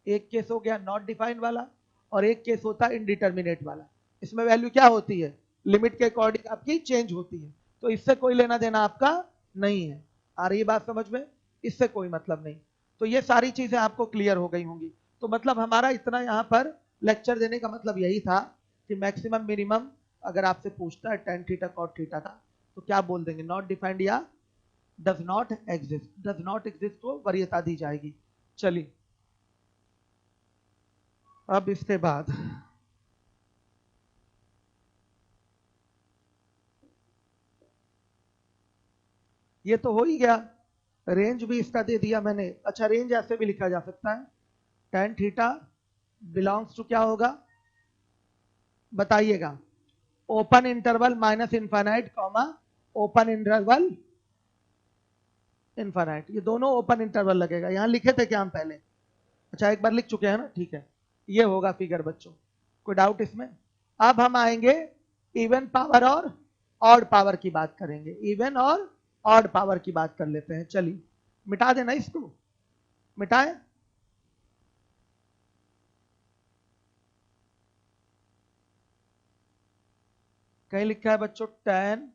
S1: एक केस हो गया नॉट डिफाइंड वाला, और एक केस होता है इनडिटर्मिनेट वाला। इसमें वैल्यू क्या होती है, लिमिट के अकॉर्डिंग आपकी चेंज होती है, तो इससे कोई लेना देना आपका नहीं है। आ रही बात समझ में, इससे कोई मतलब नहीं। तो ये सारी चीजें आपको क्लियर हो गई होंगी। तो मतलब हमारा इतना यहाँ पर लेक्चर देने का मतलब यही था कि मैक्सिमम मिनिमम अगर आपसे पूछता है tan थीटा cot थीटा का, तो क्या बोल देंगे, नॉट डिफाइंड या does not exist. Does not exist को वरीयता दी जाएगी। चलिए, अब इसके बाद ये तो हो ही गया, रेंज भी इसका दे दिया मैंने। अच्छा, रेंज ऐसे भी लिखा जा सकता है, tan थीटा बिलोंग्स टू क्या होगा, बताइएगा, open interval minus infinite comma open interval infinite, ये दोनों ओपन इंटरवल लगेगा। यहां लिखे थे क्या हम पहले, अच्छा एक बार लिख चुके हैं ना, ठीक है, ये होगा फिगर बच्चों, कोई डाउट इसमें। अब हम आएंगे इवन पावर और ऑड पावर की बात करेंगे, इवन और ऑड पावर की बात कर लेते हैं। चलिए मिटा देना इसको, मिटाए, कहीं लिखा है बच्चों tan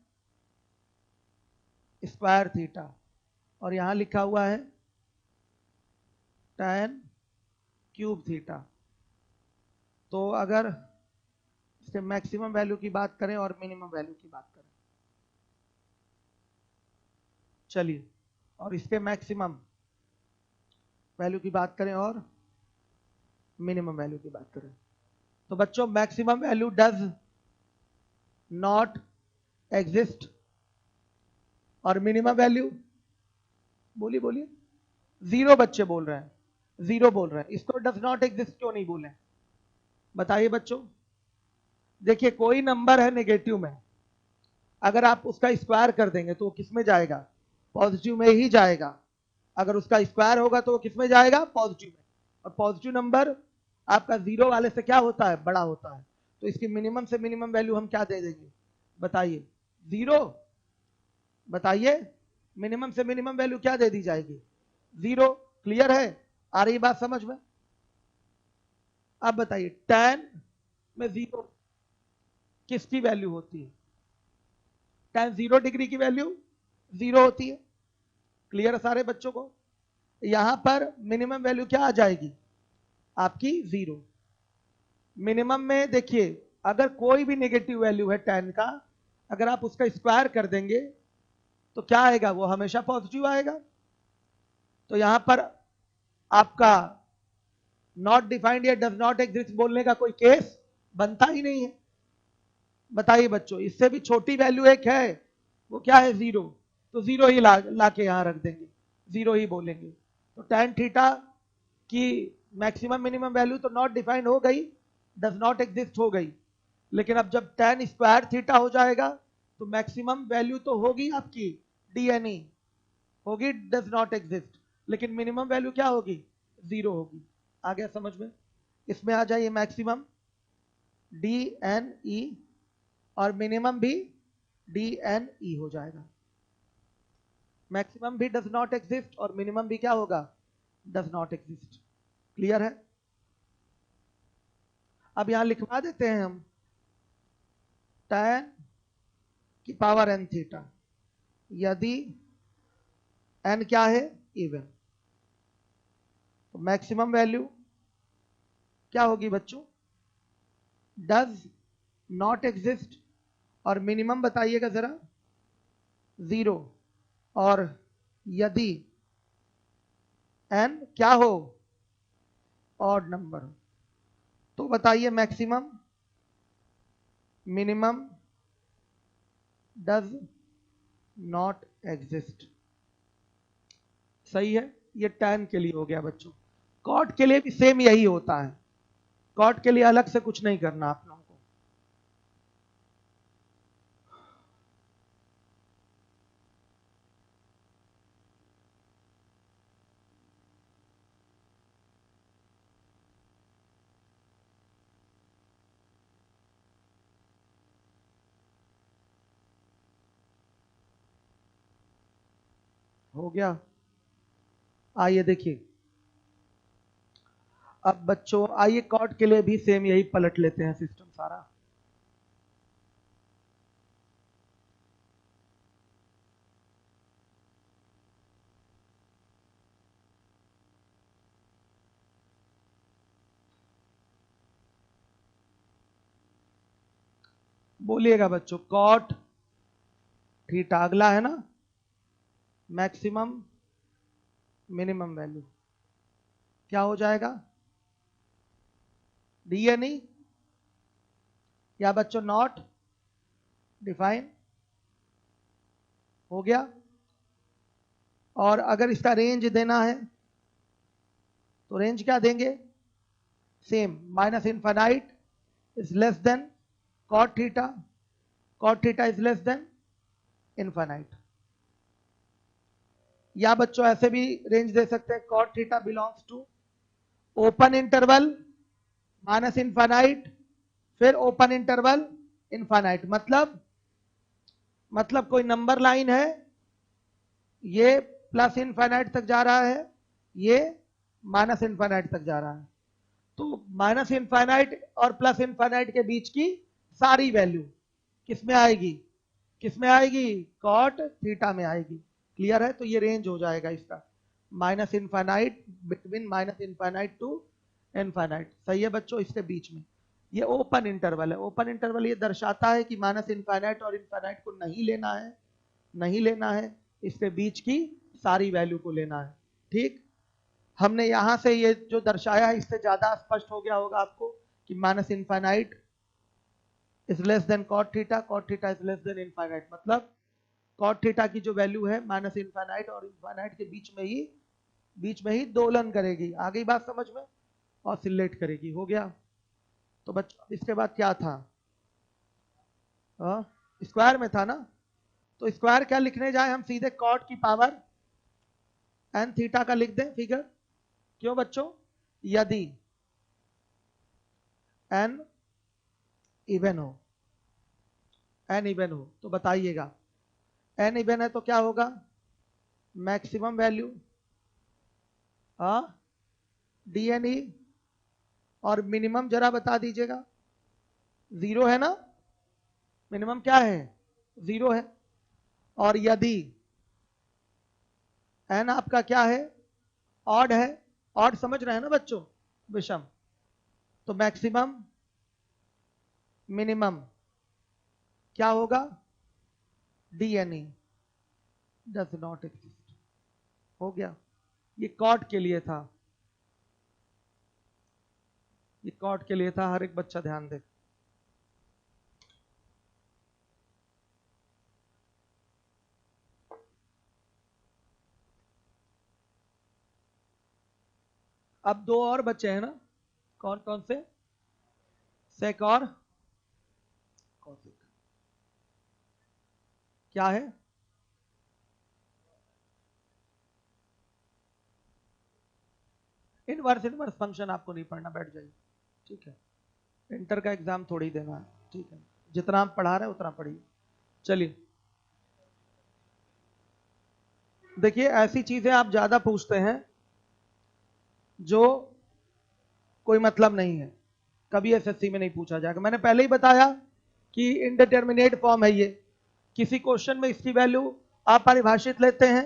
S1: स्क्वायर थीटा, और यहां लिखा हुआ है tan क्यूब थीटा। तो अगर इसके मैक्सिमम वैल्यू की बात करें और मिनिमम वैल्यू की बात करें, चलिए, और इसके मैक्सिमम वैल्यू की बात करें और मिनिमम वैल्यू की बात करें, तो बच्चों maximum value does not exist और मिनिमम वैल्यू बोलिए बोलिए। जीरो बच्चे बोल रहे हैं, जीरो बोल रहे हैं। इसको डज नॉट एग्जिस्ट क्यों नहीं बोले, बताइए बच्चों। देखिए कोई नंबर है नेगेटिव में, अगर आप उसका स्क्वायर कर देंगे तो वो किस में जाएगा, पॉजिटिव में ही जाएगा। अगर उसका स्क्वायर होगा तो वो किस में जाएगा, पॉजिटिव में। और पॉजिटिव नंबर आपका जीरो वाले से क्या होता है, बड़ा होता है। तो इसकी मिनिमम से मिनिमम वैल्यू हम क्या दे देंगे, बताइए, जीरो। बताइए मिनिमम से मिनिमम वैल्यू क्या दे दी जाएगी, जीरो। क्लियर है, आ रही बात समझ में। अब बताइए tan में जीरो किसकी वैल्यू होती है, tan 0 डिग्री की वैल्यू जीरो होती है। क्लियर है सारे बच्चों को। यहां पर मिनिमम वैल्यू क्या आ जाएगी आपकी, जीरो। मिनिमम में देखिए अगर कोई भी नेगेटिव वैल्यू है tan का, अगर आप उसका स्क्वायर कर देंगे तो क्या आएगा, वो हमेशा पॉजिटिव आएगा। तो यहां पर आपका नॉट डिफाइंड या डज नॉट एग्जिस्ट बोलने का कोई केस बनता ही नहीं है। बताइए बच्चों, इससे भी छोटी वैल्यू एक है, वो क्या है, जीरो। तो जीरो ही ला के यहां रख देंगे, जीरो ही बोलेंगे। तो tan थीटा की मैक्सिमम मिनिमम वैल्यू तो नॉट डिफाइंड हो गई, डज नॉट एग्जिस्ट हो गई। लेकिन अब जब tan स्क्वायर थीटा हो जाएगा तो मैक्सिमम वैल्यू तो होगी आपकी डीएनई होगी, डज नॉट एग्जिस्ट। लेकिन मिनिमम वैल्यू क्या होगी, जीरो होगी। आ गया समझ में। इसमें आ जाइए मैक्सिमम डी एन ई और मिनिमम भी डी एन ई हो जाएगा। मैक्सिमम भी डज नॉट एग्जिस्ट और मिनिमम भी क्या होगा, डज नॉट एग्जिस्ट। क्लियर है। अब यहां लिखवा देते हैं हम tan की पावर n थीटा, यदि n क्या है, इवन, तो मैक्सिमम वैल्यू क्या होगी बच्चों, डज नॉट एग्जिस्ट। और मिनिमम बताइएगा जरा, जीरो। और यदि n क्या हो, ऑड नंबर हो, तो बताइए maximum minimum does not exist. सही है, ये tan के लिए हो गया बच्चों। कॉट के लिए भी सेम यही होता है, कॉट के लिए अलग से कुछ नहीं करना आप लोगों को। हो गया। आइए देखिए, अब बच्चों आइए कॉट के लिए भी सेम यही पलट लेते हैं सिस्टम सारा। बोलिएगा बच्चों, कॉट थीटा अगला है ना, मैक्सिमम मिनिमम वैल्यू क्या हो जाएगा, डी नहीं, या बच्चों नॉट डिफाइन हो गया। और अगर इसका रेंज देना है तो रेंज क्या देंगे, same, minus infinite is less than cot theta, cot theta is less than infinite. या बच्चों ऐसे भी रेंज दे सकते हैं, cot theta belongs to open interval minus infinite, फिर ओपन इंटरवल इनफाइनाइट। मतलब कोई नंबर लाइन है, ये प्लस इनफाइनाइट तक जा रहा है, ये माइनस इनफाइनाइट तक जा रहा है। तो माइनस इनफाइनाइट और प्लस इनफाइनाइट के बीच की सारी वैल्यू किसमें आएगी, किसमें आएगी, कॉट थीटा में आएगी। क्लियर है। तो ये रेंज हो जाएगा इसका, minus infinite, between minus infinite to infinite. सही है बच्चों, इसके बीच में ये ओपन इंटरवल है। ओपन इंटरवल ये दर्शाता है कि माइनस इनफाइनाइट और इनफाइनाइट को नहीं लेना है, नहीं लेना है, इसके बीच की सारी वैल्यू को लेना है। ठीक, हमने यहां से ये जो दर्शाया है इससे ज्यादा स्पष्ट हो गया होगा आपको कि minus infinite is less than cot theta, cot theta is less than infinite. मतलब कॉट थीटा की जो वैल्यू है माइनस इनफाइनाइट और इनफाइनाइट के बीच में ही दोलन करेगी। आ गई बात समझ में? ऑसिलेट करेगी। हो गया। तो बच्चों इसके बाद क्या था? स्क्वायर में था ना। तो स्क्वायर क्या लिखने जाए हम? सीधे कॉट की पावर एन थीटा का लिख दें फिगर। क्यों बच्चों? यदि एन इवन हो, एन इवन हो तो बताइएगा, एन इवन है तो क्या होगा? Maximum value d n e, और मिनिमम जरा बता दीजिएगा। 0 है ना? मिनिमम क्या है? 0 है। और यदि एन आपका क्या है? ऑड है। ऑड समझ रहे हैं ना बच्चों? विषम। तो मैक्सिमम मिनिमम क्या होगा? DNE does not exist. हो गया। ये कॉट के लिए था, ये कॉट के लिए था। हर एक बच्चा ध्यान दे। अब दो और बच्चे हैं ना? कौन कौन से? सेक और कॉसेक। क्या है? इनवर्स इनवर्स फंक्शन आपको नहीं पढ़ना, बैठ जाइए। ठीक है, इंटर का एग्जाम थोड़ी देना है। ठीक है, जितना आप पढ़ा रहे हैं उतना पढ़िए। चलिए देखिए, ऐसी चीजें आप ज्यादा पूछते हैं जो कोई मतलब नहीं है, कभी एसएससी में नहीं पूछा जाएगा। मैंने पहले ही बताया कि इनडिटर्मिनेट फॉर्म है ये। किसी क्वेश्चन में इसकी वैल्यू अपरिभाषित लेते हैं,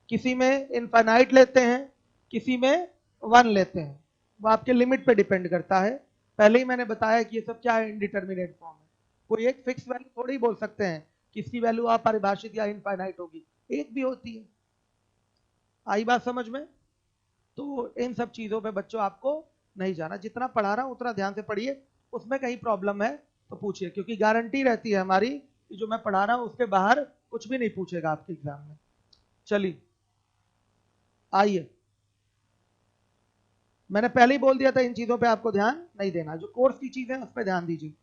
S1: किसी में इनफाइनाइट लेते हैं, किसी में 1 लेते हैं। वो आपके लिमिट पे डिपेंड करता है। पहले ही मैंने बताया कि ये सब क्या है? इनडिटर्मिनेट फॉर्म है। कोई एक फिक्स वैल्यू थोड़ी ही बोल सकते हैं कि इसकी वैल्यू अपरिभाषित या इनफाइनाइट होगी, एक भी होती है। आई बात समझ में? तो इन सब चीजों पे बच्चों आपको नहीं जाना। जितना पढ़ा रहा हूं उतना ध्यान से पढ़िए। उसमें कहीं प्रॉब्लम है तो पूछिए, क्योंकि गारंटी रहती है हमारी कि जो मैं पढ़ा रहा हूं उसके बाहर कुछ भी नहीं पूछेगा आपके एग्जाम में। चलिए आइए, मैंने पहले ही बोल दिया था इन चीजों पे आपको ध्यान नहीं देना। जो कोर्स की चीजें उस पर ध्यान दीजिए।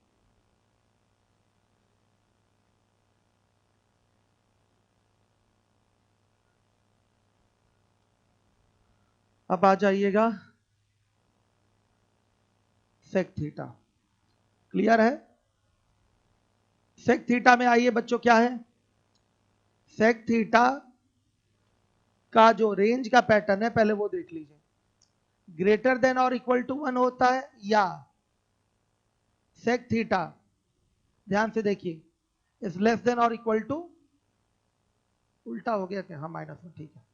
S1: अब आ जाइएगा सेक थीटा। क्लियर है? सेक थीटा में आइए बच्चों, क्या है? सेक थीटा का जो रेंज का पैटर्न है पहले वो देख लीजिए। ग्रेटर देन और इक्वल टू 1 होता है, या सेक थीटा, ध्यान से देखिए, इज लेस देन और इक्वल टू, उल्टा हो गया क्या? हाँ माइनस में, ठीक है।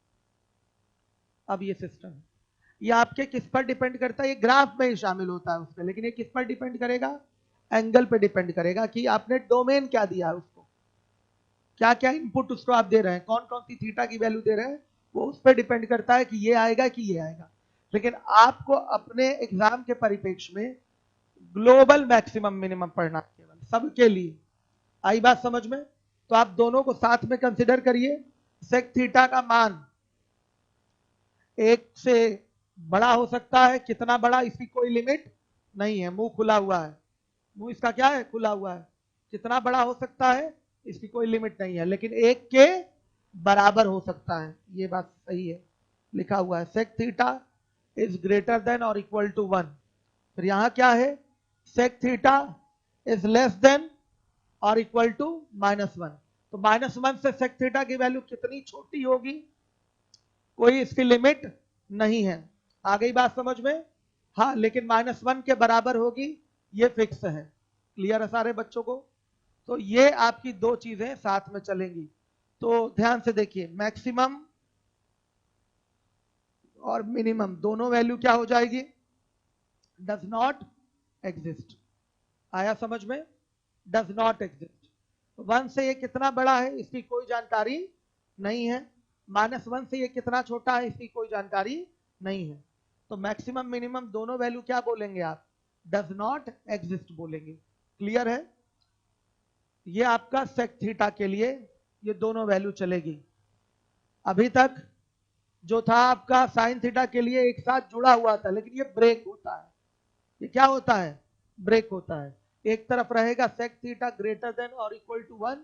S1: अब ये सिस्टम है, ये आपके किस पर डिपेंड करता है? ये ग्राफ में ही शामिल होता है उस पर, लेकिन ये किस पर डिपेंड करेगा? एंगल पे डिपेंड करेगा कि आपने डोमेन क्या दिया है उसको, क्या क्या इनपुट उसको आप दे रहे हैं, कौन कौन सी थीटा की वैल्यू दे रहे हैं। वो उस पर डिपेंड करता है कि ये आएगा कि ये आएगा। लेकिन आपको अपने एग्जाम के परिप्रेक्ष्य में ग्लोबल मैक्सिमम मिनिमम पढ़ना केवल, सबके लिए। आई बात समझ में? तो आप दोनों को साथ में कंसिडर करिए। सेक थीटा का मान 1 से बड़ा हो सकता है। कितना बड़ा? इसकी कोई लिमिट नहीं है। मुंह खुला हुआ है, मुंह इसका क्या है? खुला हुआ है। कितना बड़ा हो सकता है? इसकी कोई लिमिट नहीं है, लेकिन 1 के बराबर हो सकता है। ये बात सही है, लिखा हुआ है sec theta is greater than और इक्वल टू 1। फिर यहां क्या है? Sec theta is less than और इक्वल टू -1। तो -1 से सेक थीटा की वैल्यू कितनी छोटी होगी? कोई इसकी लिमिट नहीं है। आ गई बात समझ में? हाँ, लेकिन -1 के बराबर होगी, ये फिक्स है। क्लियर है सारे बच्चों को? तो ये आपकी दो चीजें साथ में चलेंगी। तो ध्यान से देखिए, मैक्सिमम और मिनिमम दोनों वैल्यू क्या हो जाएगी? Does not exist. आया समझ में? Does not exist. 1 से ये कितना बड़ा है इसकी कोई जानकारी नहीं है, -1 से ये कितना छोटा है इसकी कोई जानकारी नहीं है। तो मैक्सिमम मिनिमम दोनों वैल्यू क्या बोलेंगे आप? डज नॉट एग्जिस्ट बोलेंगे। क्लियर है? ये आपका सेक थीटा के लिए ये दोनों वैल्यू चलेगी। अभी तक जो था आपका साइन थीटा के लिए एक साथ जुड़ा हुआ था, लेकिन ये ब्रेक होता है। ये क्या होता है? ब्रेक होता है। एक तरफ रहेगा सेक थीटा ग्रेटर देन और इक्वल टू 1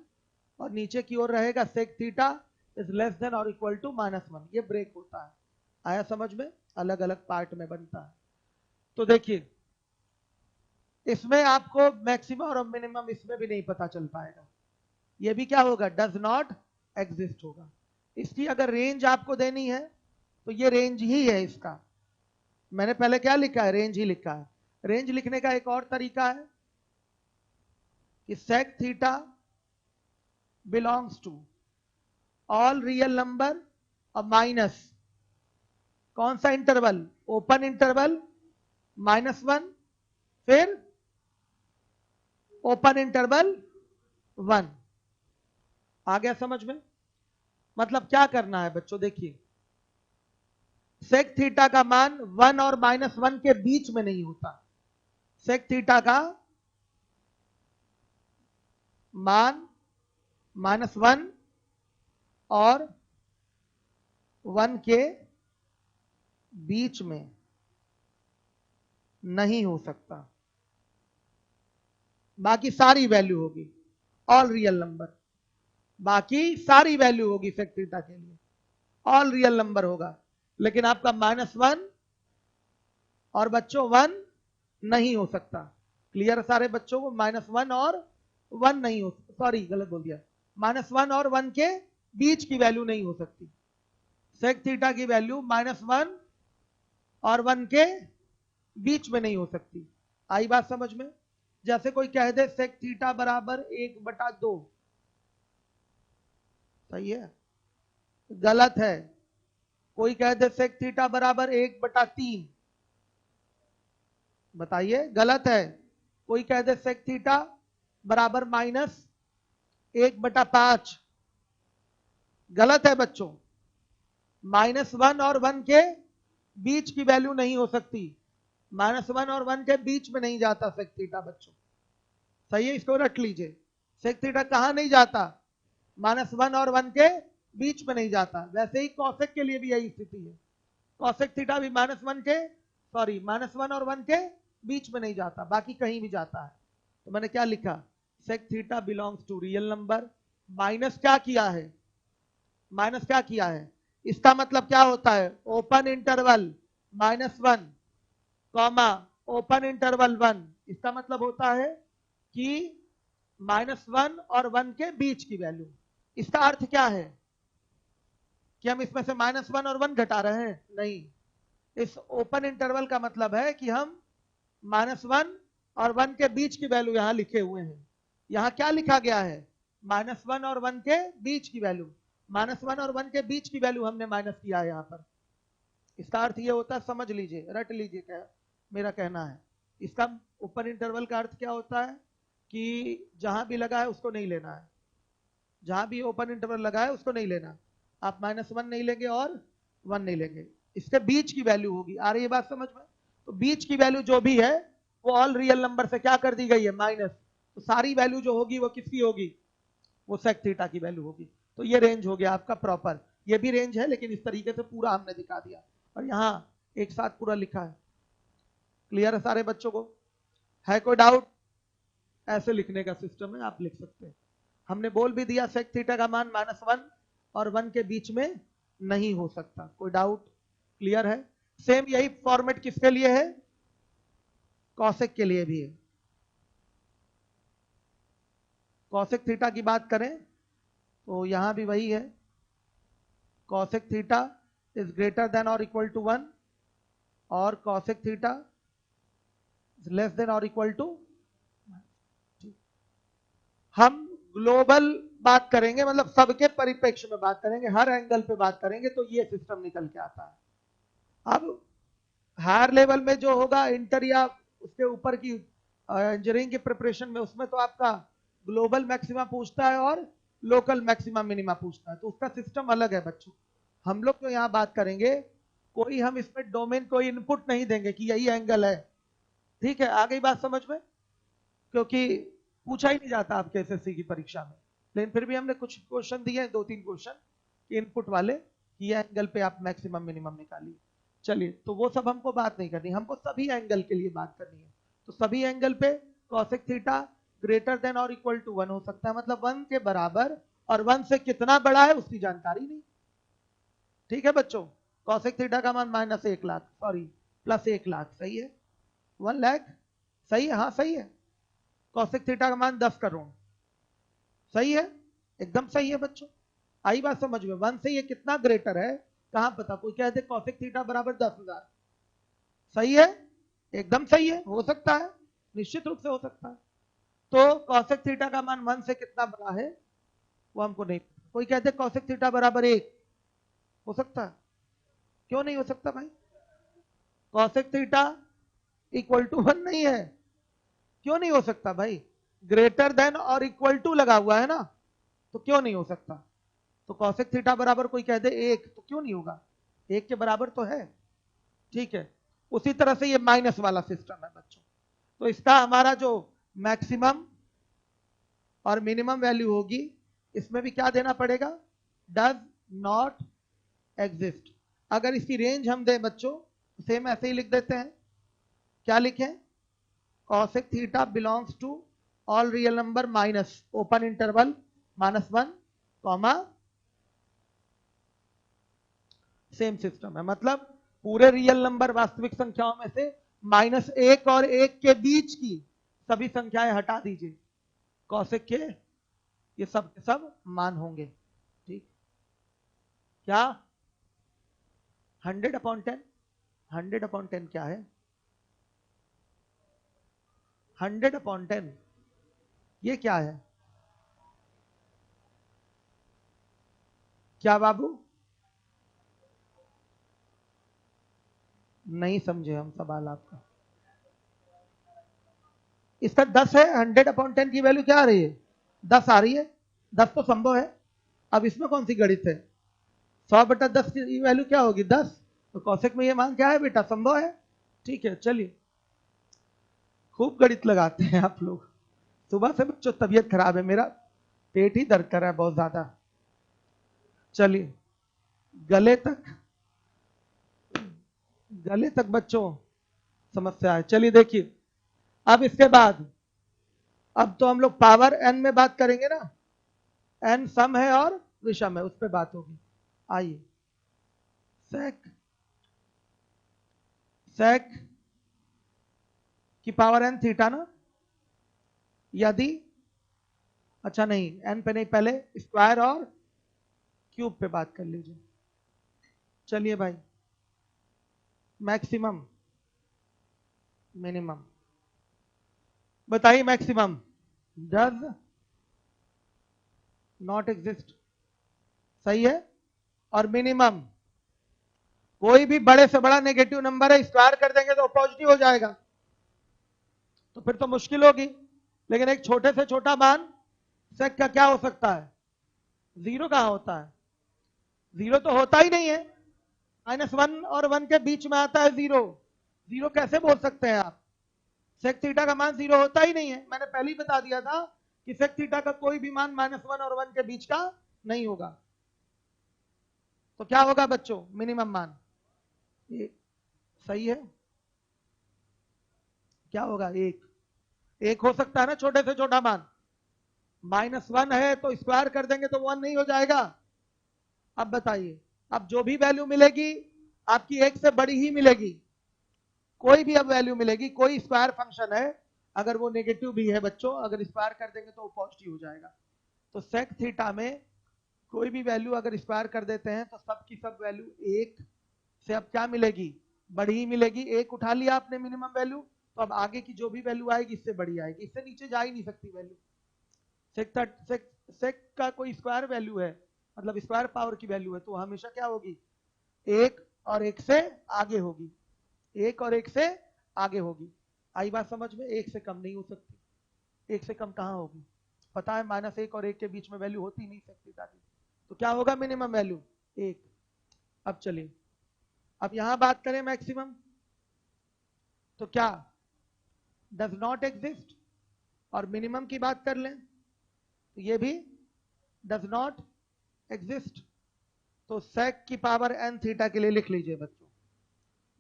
S1: और नीचे की ओर रहेगा sec theta is less than और इक्वल टू -1। ये ब्रेक होता है। आया समझ में? अलग अलग पार्ट में बनता है। तो देखिए, इसमें आपको मैक्सिमम और मिनिमम इसमें भी नहीं पता चल पाएगा। ये भी क्या होगा? डज नॉट एग्जिस्ट होगा। इसकी अगर रेंज आपको देनी है तो ये रेंज ही है इसका। मैंने पहले क्या लिखा है? रेंज ही लिखा है। रेंज लिखने का एक और तरीका है कि sec theta belongs to all real number और माइनस कौन सा इंटरवल? ओपन इंटरवल -1 फिर ओपन इंटरवल 1। आ गया समझ में? मतलब क्या करना है बच्चों? देखिए, सेक थीटा का मान 1 और -1 के बीच में नहीं होता। सेक थीटा का मान -1 और 1 के बीच में नहीं हो सकता। बाकी सारी वैल्यू होगी ऑल रियल नंबर। बाकी सारी वैल्यू होगी सेक थीटा के लिए, ऑल रियल नंबर होगा। लेकिन आपका -1 और बच्चों 1 नहीं हो सकता। क्लियर है सारे बच्चों को? -1 और 1 नहीं हो, सॉरी गलत बोल दिया, -1 और 1 के बीच की वैल्यू नहीं हो सकती। सेक थीटा की वैल्यू -1 और 1 के बीच में नहीं हो सकती। आई बात समझ में? जैसे कोई कह दे सेक थीटा बराबर 1/2, सही है? गलत है। कोई कह दे सेक थीटा बराबर 1/3, बताइए, गलत है। कोई कह दे सेक थीटा बराबर -1/5, गलत है बच्चों। -1 और 1 के बीच की वैल्यू नहीं हो सकती। -1 और 1 के बीच में नहीं जाता सेक थीटा बच्चों, सही है? इसको रट लीजिए। सेक थीटा कहां नहीं जाता? -1 और 1 के बीच में नहीं जाता। वैसे ही कॉसेक के लिए भी यही स्थिति है। कॉसेक थीटा भी -1 और 1 के बीच में नहीं जाता, बाकी कहीं भी जाता है। तो मैंने क्या लिखा? Sec theta belongs to real number. Minus क्या किया है? माइनस क्या किया है? इसका मतलब क्या होता है? Open interval -1 comma open interval 1। इसका मतलब होता है कि -1 और 1 के बीच की वैल्यू। इसका अर्थ क्या है? कि हम इसमें से -1 और 1 घटा रहे हैं? नहीं। इस ओपन इंटरवल का मतलब है कि हम -1 और 1 के बीच की वैल्यू यहां लिखे हुए हैं। यहां क्या लिखा गया है? -1 और 1 के बीच की वैल्यू। -1 और 1 के बीच की वैल्यू हमने माइनस किया है यहां पर। इसका अर्थ ये होता है, समझ लीजिए, रट लीजिए, क्या मेरा कहना है। इसका ओपन इंटरवल का अर्थ क्या होता है? कि जहां भी लगा है उसको नहीं लेना है। जहां भी ओपन इंटरवल लगा है उसको नहीं लेना। आप -1 नहीं लेंगे और 1 नहीं लेंगे, इसके बीच की वैल्यू होगी। आ रही है बात समझ में? तो बीच की वैल्यू जो भी है वो ऑल रियल नंबर से क्या कर दी गई है? माइनस। तो सारी वैल्यू जो होगी वो किसकी होगी? वो सेक थीटा की वैल्यू होगी। तो ये रेंज हो गया आपका प्रॉपर। ये भी रेंज है, लेकिन इस तरीके से पूरा हमने दिखा दिया और यहां एक साथ पूरा लिखा है। क्लियर है सारे बच्चों को? है कोई डाउट? ऐसे लिखने का सिस्टम है, आप लिख सकते हैं। हमने बोल भी दिया सेक थीटा का मान -1 और 1 के बीच में नहीं हो सकता। कोई डाउट? क्लियर है? सेम यही फॉर्मेट किसके लिए है? कॉसेक के लिए भी है। कॉसेक थीटा की बात करें तो यहां भी वही है। Cosec theta is greater than और इक्वल टू 1 और cosec theta is less than और इक्वल टू। हम ग्लोबल बात करेंगे, मतलब सबके परिप्रेक्ष्य में बात करेंगे, हर एंगल पे बात करेंगे, तो ये सिस्टम निकल के आता है। अब हायर लेवल में जो होगा इंटर या उसके ऊपर की इंजीनियरिंग की प्रिपरेशन में, उसमें तो आपका ग्लोबल मैक्सिमा पूछता है और लोकल मैक्सिमा मिनिमा पूछता है, तो उसका सिस्टम अलग है बच्चों। हम लोग तो यहाँ बात करेंगे, कोई हम इसमें डोमेन कोई इनपुट नहीं देंगे कि यही एंगल है। ठीक है, आ गई बात समझ में? क्योंकि पूछा ही नहीं जाता आपके एसएससी की परीक्षा में। लेकिन फिर भी हमने कुछ क्वेश्चन दिए हैं, 2-3 क्वेश्चन इनपुट वाले कि ये एंगल पे आप मैक्सिमम मिनिमम निकालिए। चलिए, तो वो सब हमको बात नहीं करनी, हमको सभी एंगल के लिए बात करनी है। तो सभी एंगल पे कॉसेक थीटा ग्रेटर देन और इक्वल टू 1 हो सकता है, मतलब 1 के बराबर, और 1 से कितना बड़ा है उसकी जानकारी नहीं। ठीक है बच्चों, कॉसेक थीटा का मान -1 लाख, सॉरी +1 लाख, सही है, 1 लाख, सही है, हाँ सही है। कॉसेक थीटा का मान 10 करोड़, सही है, एकदम सही है बच्चों। आई बात समझ में? 1 से ये कितना ग्रेटर है कहां पता, कोई कहते कॉसेक थीटा बराबर 10,000, सही है, एकदम सही है, हो सकता है, निश्चित रूप से हो सकता है। तो कॉसेक थीटा का मान 1 से कितना बड़ा है वो हमको नहीं। कोई कहते कॉसेक थीटा बराबर 1, हो सकता है, क्यों नहीं हो सकता भाई? कॉसेक थीटा इक्वल टू 1 नहीं है, क्यों नहीं हो सकता भाई? ग्रेटर देन और इक्वल टू लगा हुआ है ना, तो क्यों नहीं हो सकता? तो कॉसेक थीटा बराबर कोई कह दे 1, तो क्यों नहीं होगा? 1 के बराबर तो है, ठीक है। उसी तरह से ये माइनस वाला सिस्टम है बच्चों। तो इसका हमारा जो मैक्सिमम और मिनिमम वैल्यू होगी, इसमें भी क्या देना पड़ेगा? Does not exist. अगर इसकी रेंज हम दें बच्चों, सेम ऐसे ही लिख देते हैं, क्या लिखें? cosec theta belongs to all real number minus open interval -1, same system है, मतलब पूरे रियल नंबर वास्तविक संख्याओं में से -1 और 1 के बीच की सभी संख्याएं हटा दीजिए, कॉसेक के ये सब मान होंगे, ठीक। क्या 100/10? 100/10 क्या है? 100/10 ये क्या है? क्या बाबू, नहीं समझे हम सवाल आपका। इसका 10 है, 100/10 की वैल्यू क्या आ रही है? 10 आ रही है, 10 तो संभव है। अब इसमें कौन सी गणित है? 100/10 की वैल्यू क्या होगी? 10। तो कॉसेक में ये मान क्या है बेटा? संभव है, ठीक है। चलिए, खूब गणित लगाते हैं आप लोग। सुबह से बच्चों तबीयत खराब है, मेरा पेट ही दर्द कर रहा है बहुत ज्यादा। चलिए, गले तक बच्चों समस्या है। चलिए देखिए, अब इसके बाद अब तो हम लोग पावर एन में बात करेंगे ना, एन सम है और विषम है, उस पर बात होगी। आइए, सेक की पावर एन थीटा ना, यदि, अच्छा नहीं एन पे नहीं, पहले स्क्वायर और क्यूब पे बात कर लीजिए। चलिए भाई, मैक्सिमम मिनिमम बताइए। मैक्सिमम डज नॉट एग्जिस्ट, सही है। और मिनिमम, कोई भी बड़े से बड़ा नेगेटिव नंबर है, स्क्वायर कर देंगे तो पॉजिटिव हो जाएगा, तो फिर तो मुश्किल होगी। लेकिन एक छोटे से छोटा मान सेक का क्या हो सकता है? 0 कहां होता है? 0 तो होता ही नहीं है, -1 और 1 के बीच में आता है 0। 0 कैसे बोल सकते हैं आप? सेक थीटा का मान 0 होता ही नहीं है, मैंने पहले ही बता दिया था कि सेक थीटा का कोई भी मान -1 और 1 के बीच का नहीं होगा। तो क्या होगा बच्चों? मिनिमम मान सही है, क्या होगा? 1 हो सकता है ना, छोटे से छोटा मान। -1 है तो स्क्वायर कर देंगे तो 1 नहीं हो जाएगा। अब बताइए, अब जो भी वैल्यू मिलेगी आपकी 1 से बड़ी ही मिलेगी, कोई भी अब वैल्यू मिलेगी, कोई स्क्वायर फंक्शन है, अगर वो नेगेटिव भी है बच्चों, अगर स्क्वायर कर देंगे तो वो पॉजिटिव हो जाएगा। तो सेक थीटा में कोई भी वैल्यू अगर स्क्वायर कर देते हैं तो सब की सब वैल्यू 1 से अब क्या मिलेगी? बड़ी ही मिलेगी। 1 उठा लिया आपने मिनिमम वैल्यू, तो अब आगे की जो भी वैल्यू आएगी इससे बड़ी आएगी, इससे नीचे जा ही नहीं सकती वैल्यू। सेक का कोई स्क्वायर वैल्यू है, मतलब स्क्वायर पावर की वैल्यू है, तो हमेशा क्या होगी? 1 और 1 से आगे होगी, 1 और 1 से आगे होगी। आई बात समझ में? 1 से कम नहीं हो सकती, 1 से कम कहां होगी? पता है -1 और 1 के बीच में वैल्यू होती नहीं सकती ताकि, तो क्या होगा मिनिमम वैल्यू? 1। अब चलिए, अब यहां बात करें मैक्सिमम, तो क्या डज नॉट एग्जिस्ट, और मिनिमम की बात कर लें तो ये भी डज नॉट एग्जिस्ट। तो sec की पावर n थीटा के लिए लिख लीजिए बच्चों,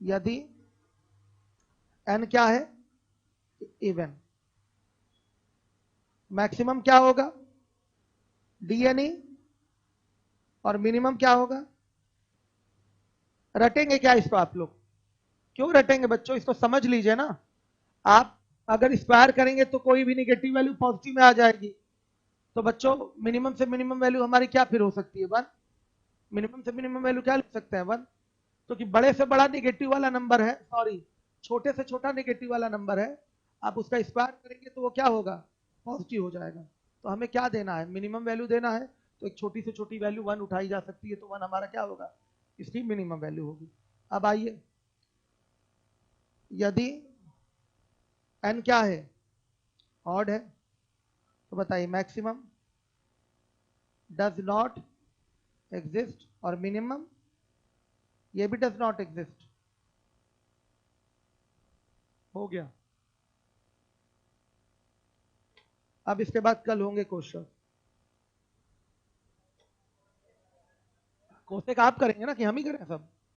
S1: यदि n क्या है, इवन, मैक्सिमम क्या होगा, डीएनई, और मिनिमम क्या होगा। रटेंगे क्या इसको आप लोग, क्यों रटेंगे बच्चों, इसको समझ लीजिए ना। आप अगर स्क्वायर करेंगे तो कोई भी निगेटिव वैल्यू पॉजिटिव में आ जाएगी, तो बच्चों मिनिमम से मिनिमम वैल्यू हमारी क्या फिर हो सकती है, 1। मिनिमम से मिनिमम वैल्यू क्या लिख सकते हैं, 1। तो कि बड़े से बड़ा निगेटिव वाला नंबर है, सॉरी छोटे से छोटा निगेटिव वाला नंबर है, आप उसका स्क्वायर करेंगे तो वो क्या होगा, पॉजिटिव हो जाएगा। तो हमें क्या देना है, मिनिमम वैल्यू देना है, तो एक छोटी से छोटी वैल्यू 1 उठाई जा सकती है, तो 1 हमारा क्या होगा, इसकी मिनिमम वैल्यू होगी। अब आइए, यदि n क्या है, ऑड है, तो बताइए मैक्सिमम डज नॉट एग्जिस्ट, और मिनिमम ये भी डज नॉट एग्जिस्ट। हो गया। अब इसके बाद कल होंगे क्वेश्चन, कोसेक आप करेंगे ना कि हम ही करें सब।